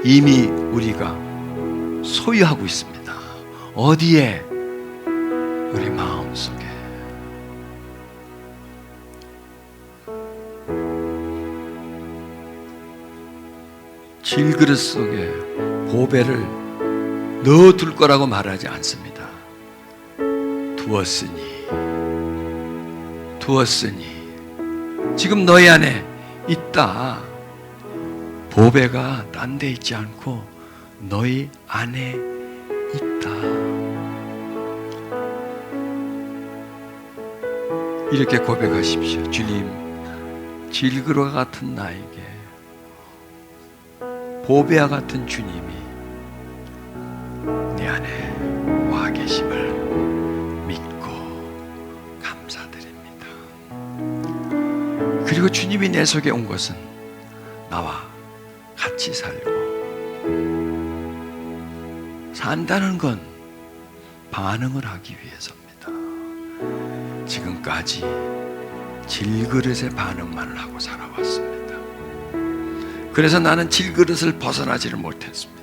이미 우리가 소유하고 있습니다. 어디에? 우리 마음속에. 질그릇 속에 보배를 넣어둘 거라고 말하지 않습니다. 두었으니 지금 너희 안에 있다. 보배가 딴 데 있지 않고 너희 안에 있다. 이렇게 고백하십시오. 주님, 질그릇 같은 나에게 보배와 같은 주님이 내 안에 와 계심을 믿고 감사드립니다. 그리고 주님이 내 속에 온 것은 나와 같이 살고, 산다는 건 반응을 하기 위해서입니다. 지금까지 질그릇의 반응만을 하고 살아왔습니다. 그래서 나는 질그릇을 벗어나지를 못했습니다.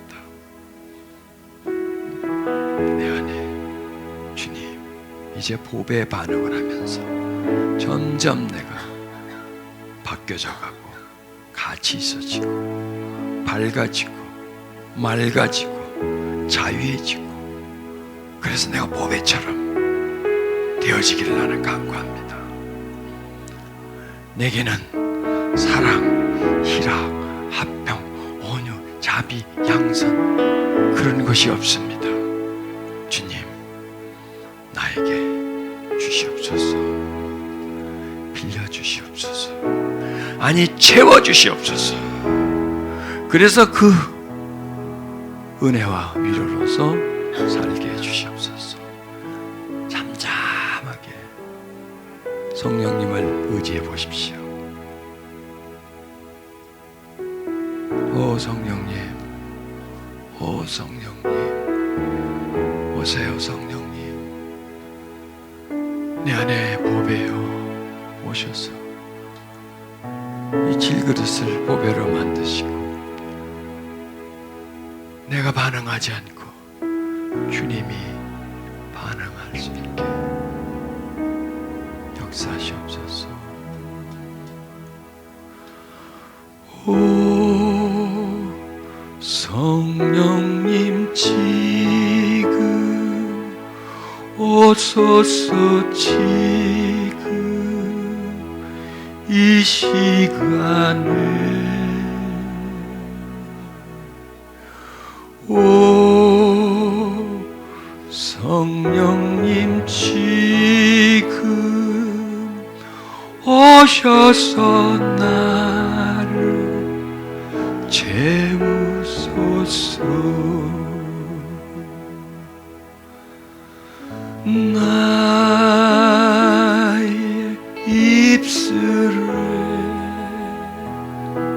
내 안에 주님, 이제 보배의 반응을 하면서 점점 내가 바뀌어져 가고 가치 있어지고 밝아지고 맑아지고 자유해지고, 그래서 내가 보배처럼 되어지기를 나는 간구합니다. 내게는 사랑, 희락, 합평, 온유, 자비, 양선 그런 것이 없습니다. 주님, 나에게 주시옵소서. 빌려주시옵소서. 아니, 채워주시옵소서. 그래서 그 은혜와 위로로서 살게 해주시옵소서. 잠잠하게 성령님을 의지해 보십시오. 오 성령님, 오 성령님, 오세요 성령님. 내 안에 보배여 오셔서 이 질그릇을 보배로 만드시고 내가 반응하지 않고 주님이 반응할 수 있게 역사하시옵소서. 오 성령님 지금 오소서. 지금 이 시간에 오 성령님 지금 오셔서 나를 채우소서. 나의 입술에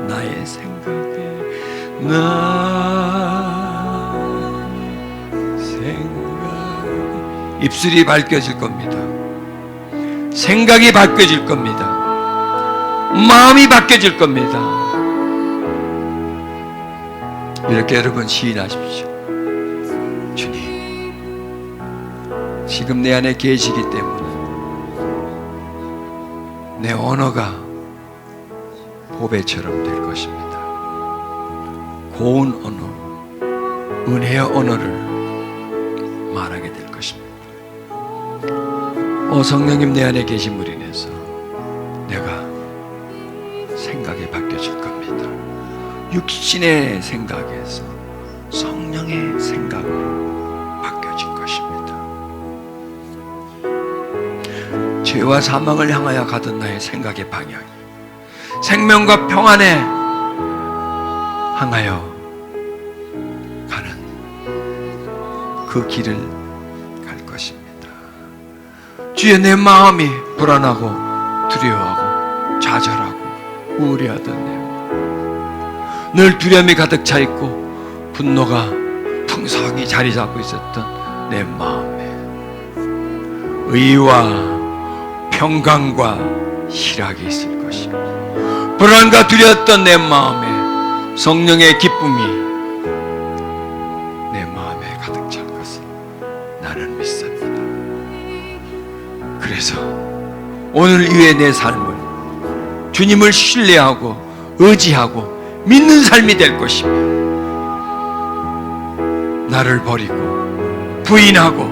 나의 생각에 입술이 밝혀질 겁니다. 생각이 바뀌어질 겁니다. 마음이 바뀌어질 겁니다. 이렇게 여러분 시인하십시오. 주님, 지금 내 안에 계시기 때문에 내 언어가 보배처럼 될 것입니다. 고운 언어, 은혜의 언어를 말하게 될 것입니다. 오 성령님, 내 안에 계심으로 인해서 내가 생각이 바뀌어질 겁니다. 육신의 생각에서 성령의 생각으로 바뀌어질 것입니다. 죄와 사망을 향하여 가던 나의 생각의 방향이 생명과 평안에 향하여 가는 그 길을 갈 것입니다. 주여, 내 마음이 불안하고 두려워하고 좌절하고 우울해하던 내 마음, 늘 두려움이 가득 차 있고 분노가 풍성히 자리 잡고 있었던 내 마음에 의와 평강과 희락이 있을 것입니다. 불안과 두려웠던 내 마음에 성령의 기쁨이 내 마음에 가득 찰 것을 나는 믿습니다. 그래서 오늘 이후의 내 삶은 주님을 신뢰하고 의지하고 믿는 삶이 될 것이며, 나를 버리고 부인하고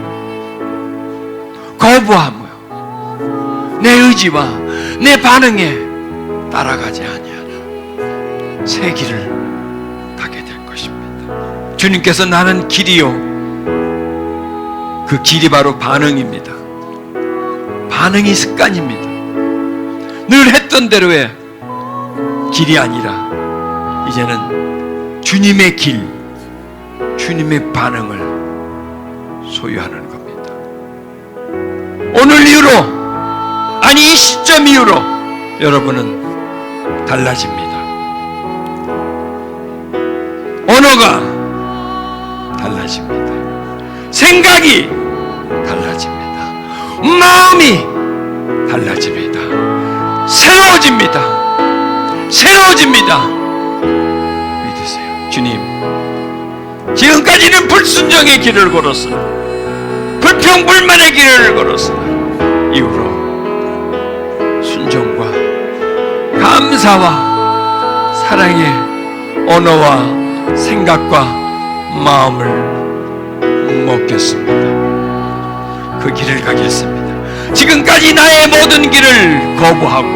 거부하며 내 의지와 내 반응에 따라가지 아니하나 새 길을 가게 될 것입니다. 주님께서 나는 길이요, 그 길이 바로 반응입니다. 반응이 습관입니다. 늘 했던 대로의 길이 아니라 이제는 주님의 길, 주님의 반응을 소유하는 겁니다. 오늘 이후로, 아니 이 시점 이후로 여러분은 달라집니다. 언어가 달라집니다. 생각이 달라집니다. 마음이 달라집니다. 새로워집니다. 새로워집니다. 믿으세요. 주님, 지금까지는 불순종의 길을 걸었으나, 불평불만의 길을 걸었으나 이후로 순종과 감사와 사랑의 언어와 생각과 마음을 먹겠습니다. 그 길을 가겠습니다. 지금까지 나의 모든 길을 거부하고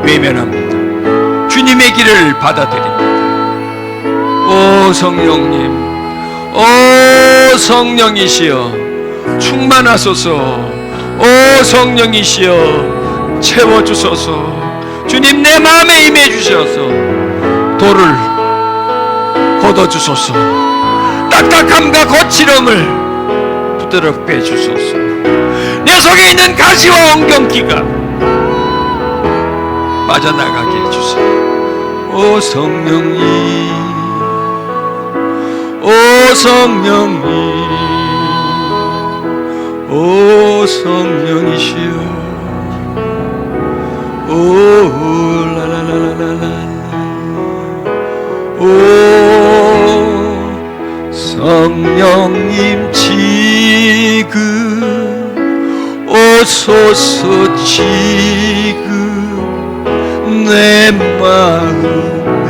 외면합니다. 주님의 길을 받아들입니다. 오 성령님, 오 성령이시여 충만하소서. 오 성령이시여 채워주소서. 주님, 내 마음에 임해 주셔서 돌을 걷어주소서. 딱딱함과 거칠음을 부드럽게 해주소서. 내 속에 있는 가시와 엉겅퀴가 빠져나가게 해주세요. 오 성령님, 오 성령님, 오 오 성령이시여, 오 라라라라라, 오 성령님 지금 오소서, 지금 내 마음에.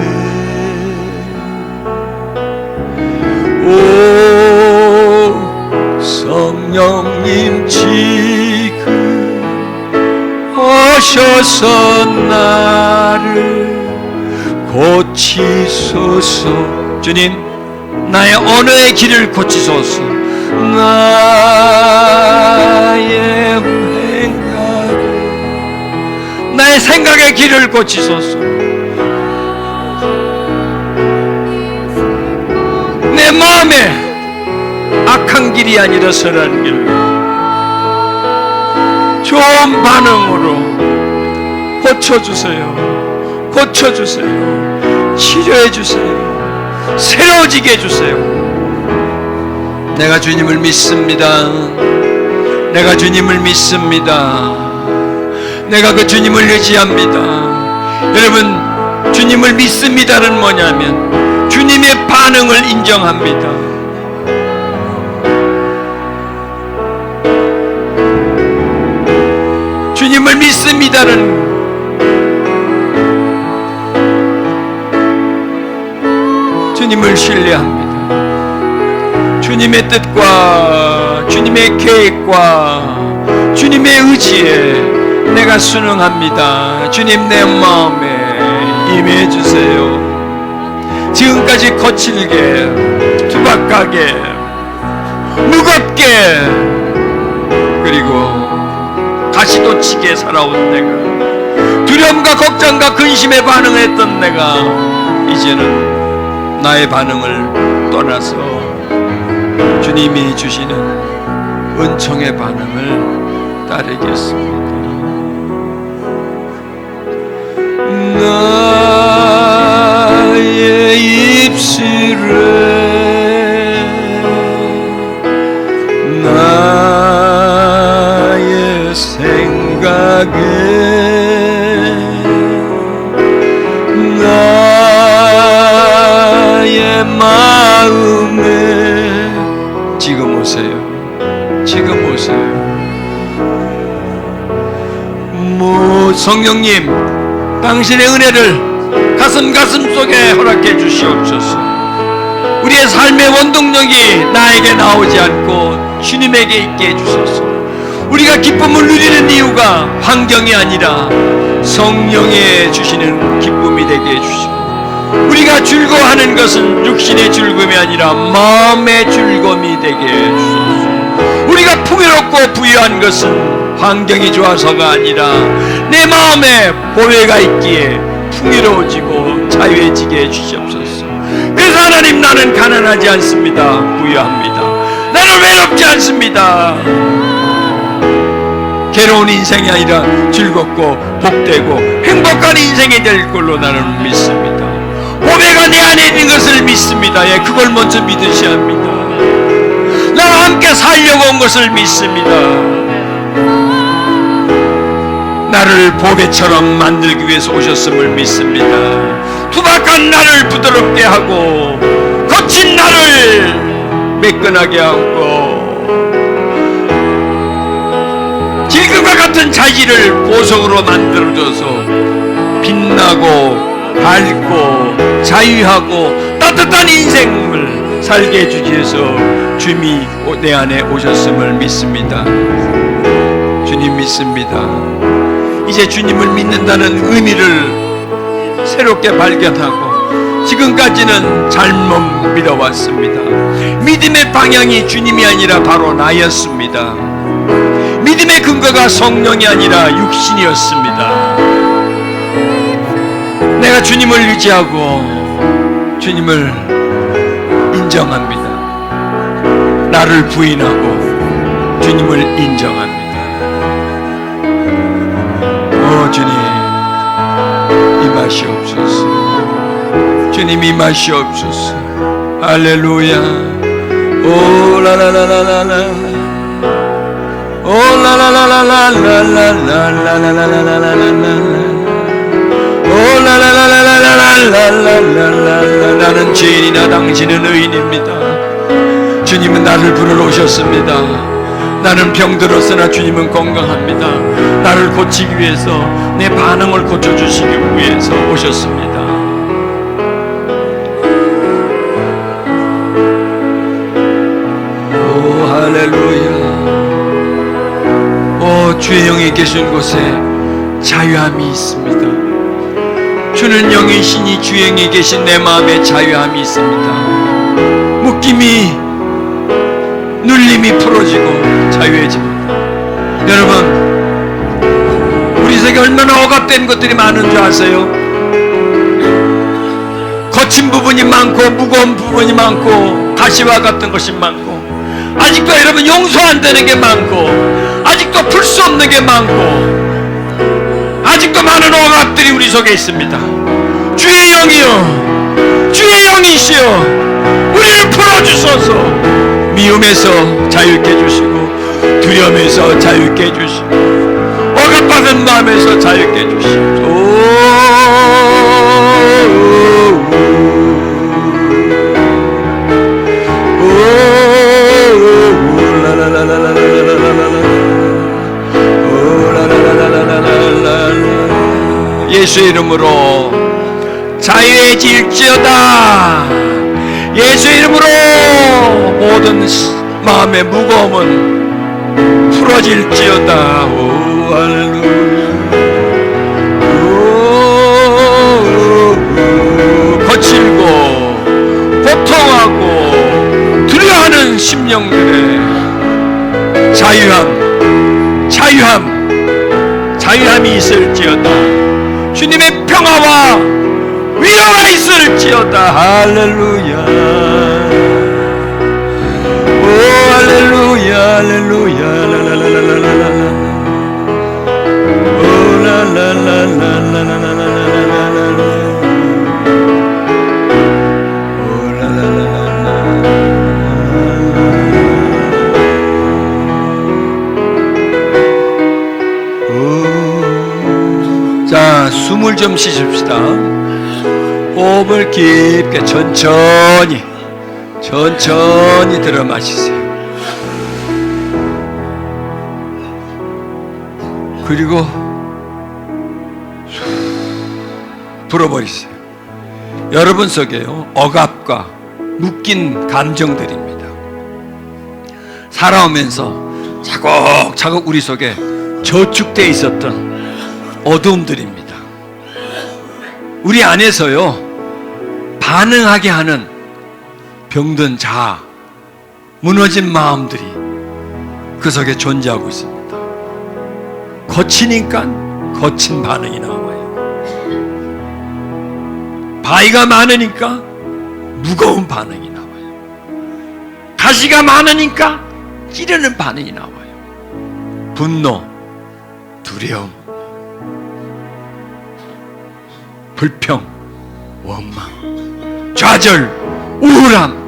오 성령님 지금 오셔서 나를 고치소서. 주님, 나의 언어의 길을 고치소서. 나의 생각의 길을 고치소서. 내 마음에 악한 길이 아니라 선한 길, 좋은 반응으로 고쳐주세요. 고쳐주세요. 치료해주세요. 새로워지게 해주세요. 내가 주님을 믿습니다. 내가 주님을 믿습니다. 내가 그 주님을 의지합니다. 여러분, 주님을 믿습니다는 뭐냐면 주님의 반응을 인정합니다. 주님을 믿습니다는 주님을 신뢰합니다. 주님의 뜻과 주님의 계획과 주님의 의지에 내가 순응합니다. 주님, 내 마음에 임해 주세요. 지금까지 거칠게, 투박하게, 무겁게, 그리고 가시도치게 살아온 내가, 두려움과 걱정과 근심에 반응했던 내가 이제는 나의 반응을 떠나서 주님이 주시는 은총의 반응을 따르겠습니다. 나의 입술에 나의 생각에 나의 마음에 지금 오세요. 지금 오세요. 성령님, 당신의 은혜를 가슴 속에 허락해 주시옵소서. 우리의 삶의 원동력이 나에게 나오지 않고 주님에게 있게 해주소서. 우리가 기쁨을 누리는 이유가 환경이 아니라 성령의 주시는 기쁨이 되게 해주시고, 우리가 즐거워하는 것은 육신의 즐거움이 아니라 마음의 즐거움이 되게 해주소서. 우리가 풍요롭고 부유한 것은 환경이 좋아서가 아니라 내 마음에 보배가 있기에 풍요로워지고 자유해지게 해주시옵소서. 그래서 하나님, 나는 가난하지 않습니다. 부유합니다. 나는 외롭지 않습니다. 괴로운 인생이 아니라 즐겁고 복되고 행복한 인생이 될 걸로 나는 믿습니다. 보배가 내 안에 있는 것을 믿습니다. 예, 그걸 먼저 믿으셔야 합니다. 나와 함께 살려고 온 것을 믿습니다. 나를 보배처럼 만들기 위해서 오셨음을 믿습니다. 투박한 나를 부드럽게 하고 거친 나를 매끈하게 하고 질금과 같은 자질을 보석으로 만들어줘서 빛나고 밝고 자유하고 따뜻한 인생을 살게 해주기 위해서 주님이 내 안에 오셨음을 믿습니다. 주님 믿습니다. 이제 주님을 믿는다는 의미를 새롭게 발견하고 지금까지는 잘못 믿어왔습니다. 믿음의 방향이 주님이 아니라 바로 나였습니다. 믿음의 근거가 성령이 아니라 육신이었습니다. 내가 주님을 의지하고 주님을 인정합니다. 나를 부인하고 주님을 인정합니다. 주님, 임하시옵소서. 주님, 임하시옵소서. 할렐루야. 오 라라라라라. 나는 죄인이나 당신은 의인입니다. 주님은 나를 부르러 오셨습니다. 나는 병들었으나 주님은 건강합니다. 나를 고치기 위해서, 내 반응을 고쳐주시기 위해서 오셨습니다. 오 할렐루야. 오 주의 영이 계신 곳에 자유함이 있습니다. 주는 영이시니 주의 영이 계신 내 마음에 자유함이 있습니다. 묶임이, 눌림이 풀어지고 자유해집니다. 여러분, 우리 세계에 얼마나 억압된 것들이 많은 줄 아세요? 거친 부분이 많고 무거운 부분이 많고 가시와 같은 것이 많고, 아직도 여러분 용서 안 되는 게 많고, 아직도 풀 수 없는 게 많고, 아직도 많은 억압들이 우리 속에 있습니다. 주의 영이여, 주의 영이시여, 우리를 풀어주소서. 미움에서 자유케 해주시고, 두려움에서 자유케 해주시고, 억압받은 마음에서 자유케 해주시고. 예수의 이름으로 자유해질지어다. 예수의 이름으로 모든 마음의 무거움은 풀어질지어다. 오 할렐루야. 거칠고 고통하고 두려워하는 심령들의 자유함이 있을지어다. 주님의 평화와 위로가 있을지어다. 할렐루야. 오 할렐루야 할렐루야 라라라라라라라. 오 라라라라라라라라라라. 오 라라라라라. 자, 숨을 좀 쉬십시다. 호흡을 깊게 천천히 들어 마시세요. 그리고 불어버리세요. 여러분 속에요, 억압과 묶인 감정들입니다. 살아오면서 차곡차곡 우리 속에 저축되어 있었던 어두움들입니다. 우리 안에서요, 반응하게 하는 병든 자아, 무너진 마음들이 그 속에 존재하고 있습니다. 거치니까 거친 반응이 나와요. 바위가 많으니까 무거운 반응이 나와요. 가시가 많으니까 찌르는 반응이 나와요. 분노, 두려움, 불평, 원망, 좌절, 우울함,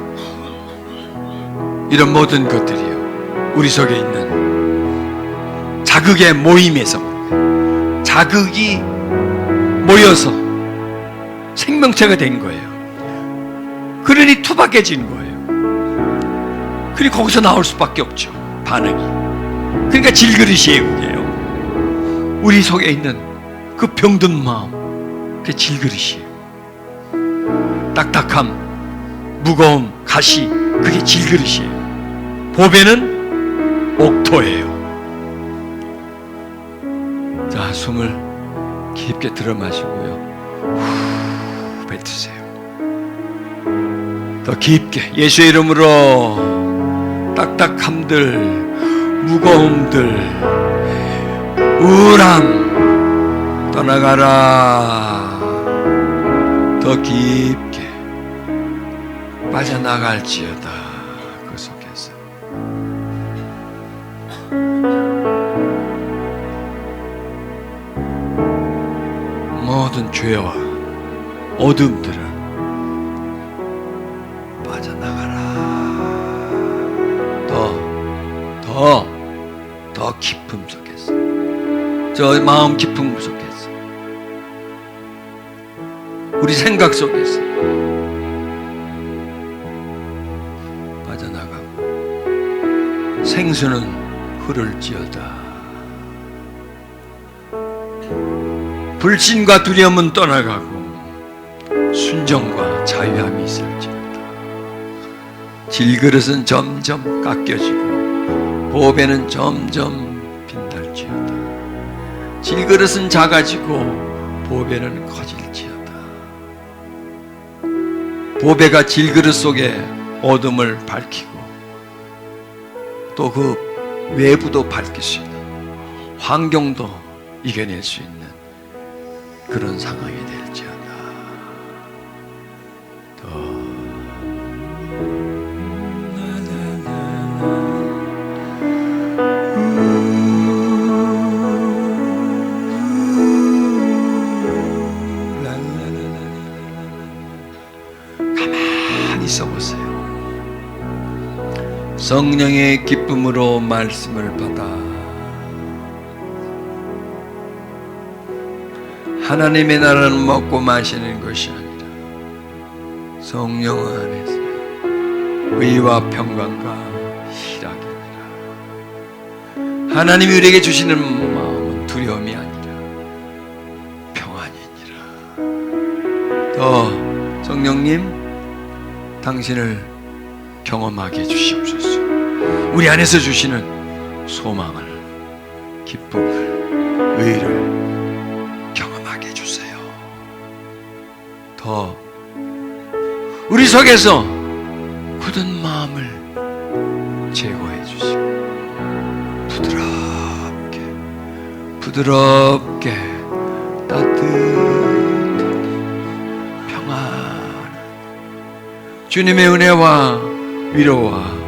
이런 모든 것들이요, 우리 속에 있는 자극의 모임에서, 자극이 모여서 생명체가 된 거예요. 그러니 투박해진 거예요. 그러니 거기서 나올 수밖에 없죠, 반응이. 그러니까 질그릇이에요, 그게요. 우리 속에 있는 그 병든 마음, 그게 질그릇이에요. 딱딱함, 무거움, 가시, 그게 질그릇이에요. 보배는 옥토예요. 자, 숨을 깊게 들어 마시고요, 후 뱉으세요. 더 깊게 예수의 이름으로 딱딱함들, 무거움들, 우울함 떠나가라. 더 깊게 빠져나갈지어다. 그 속에서 모든 죄와 어둠들은 빠져나가라. 더 깊음 속에서, 저 마음 깊음 속에서, 우리 생각 속에서 빠져나가고 생수는 흐를지어다. 불신과 두려움은 떠나가고 순종과 자유함이 있을지어다. 질그릇은 점점 깎여지고 보배는 점점 빛날지어다. 질그릇은 작아지고 보배는 커질지어다. 보배가 질그릇 속에 어둠을 밝히고 또 그 외부도 밝힐 수 있는, 환경도 이겨낼 수 있는 그런 상황이 될지어다. 가만히 있어보세요. 성령의 기쁨으로 말씀을 받아 하나님의 나라는 먹고 마시는 것이 아니라 성령 안에서 의와 평강과 희락이니라. 하나님이 우리에게 주시는 마음은 두려움이 아니라 평안이니라. 더 성령님, 당신을 경험하게 해주시옵소서. 우리 안에서 주시는 소망을, 기쁨을, 의를 경험하게 해주세요. 더 우리 속에서 굳은 마음을 제거해 주시고 부드럽게 따뜻하게 평안한 주님의 은혜와 위로와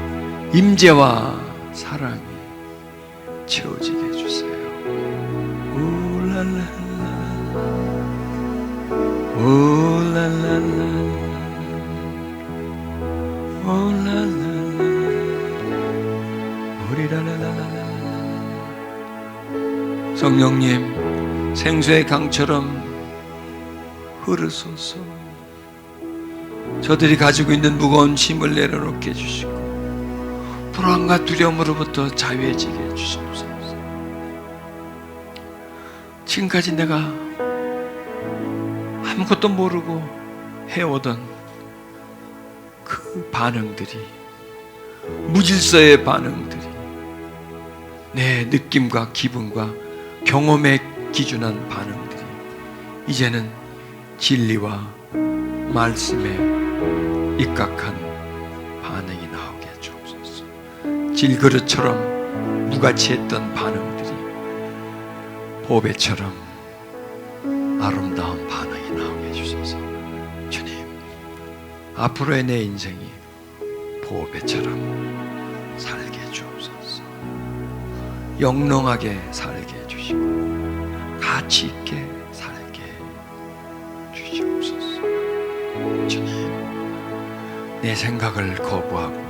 임재와 사랑이 채워지게 해주세요. 오랄랄라 오랄랄라 오랄랄라 오리랄랄랄라. 성령님, 생수의 강처럼 흐르소서. 저들이 가지고 있는 무거운 짐을 내려놓게 해주시고 불안과 두려움으로부터 자유해지게 해주시옵소서. 지금까지 내가 아무것도 모르고 해오던 그 반응들이, 무질서의 반응들이 내 느낌과 기분과 경험에 기준한 반응들이 이제는 진리와 말씀에 입각한 반응이 나오게 해주옵소서. 질그릇처럼 무가치했던 반응들이 보배처럼 아름다운 반응이 나오게 해주소서. 주님, 앞으로의 내 인생이 보배처럼 살게 해주옵소서. 영롱하게 살게 해주시고 가치 있게 살게 해주시옵소서. 주님, 내 생각을 거부하고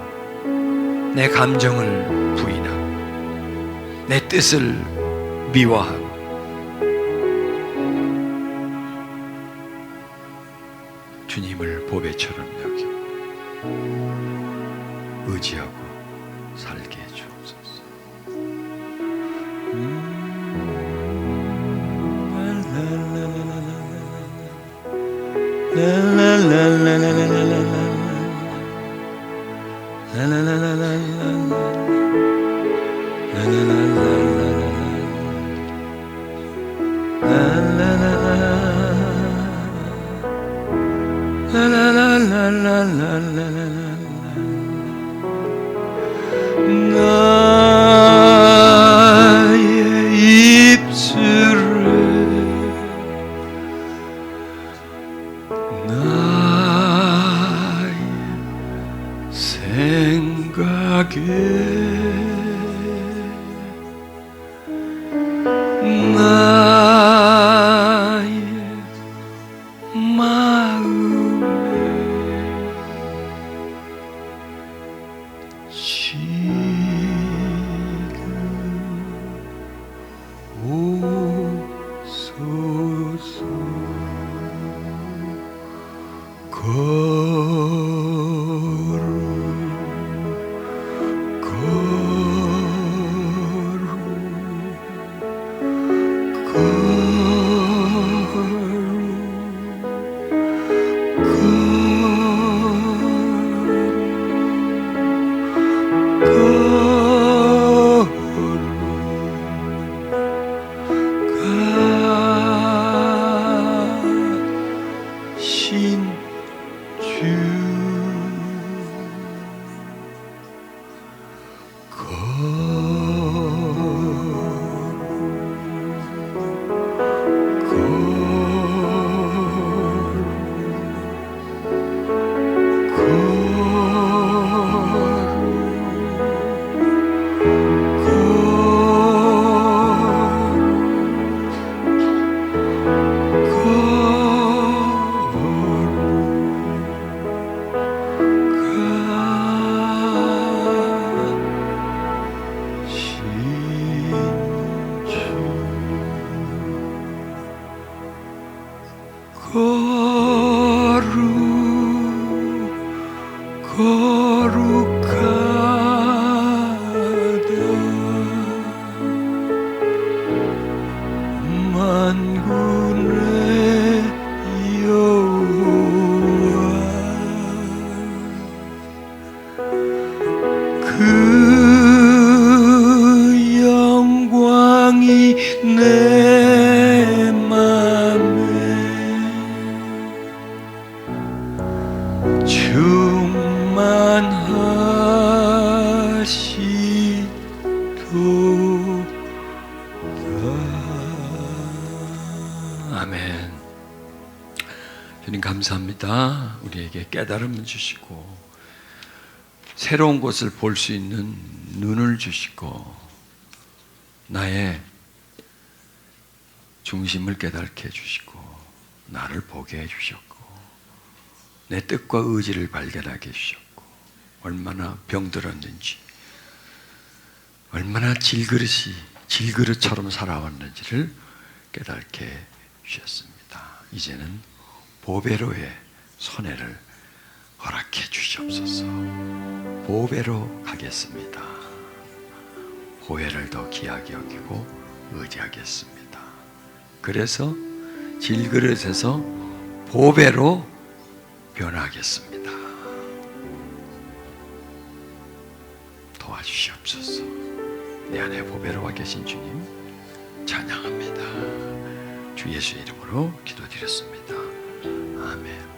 내 감정을 부인하고 내 뜻을 미워하고 주님을 보배처럼 여기고 의지하고 살게 해주옵소서. 나의 입술에 나의 생각에 나의 마음에 지금 만군의 여호와 그 영광이 내 맘에 충만하시도다. 아멘. 주님 감사합니다. 우리에게 깨달음을 주시고 새로운 것을 볼 수 있는 눈을 주시고 나의 중심을 깨닫게 해주시고 나를 보게 해주셨고 내 뜻과 의지를 발견하게 해주셨고 얼마나 병들었는지 얼마나 질그릇처럼 살아왔는지를 깨닫게 해주셨습니다. 이제는 보배로의 손해를 허락해 주시옵소서. 보배로 가겠습니다. 보배를 더 귀하게 여기고 의지하겠습니다. 그래서 질그릇에서 보배로 변하겠습니다. 도와주시옵소서. 내 안에 보배로 와 계신 주님 찬양합니다. 주 예수의 이름으로 기도드렸습니다. 아멘.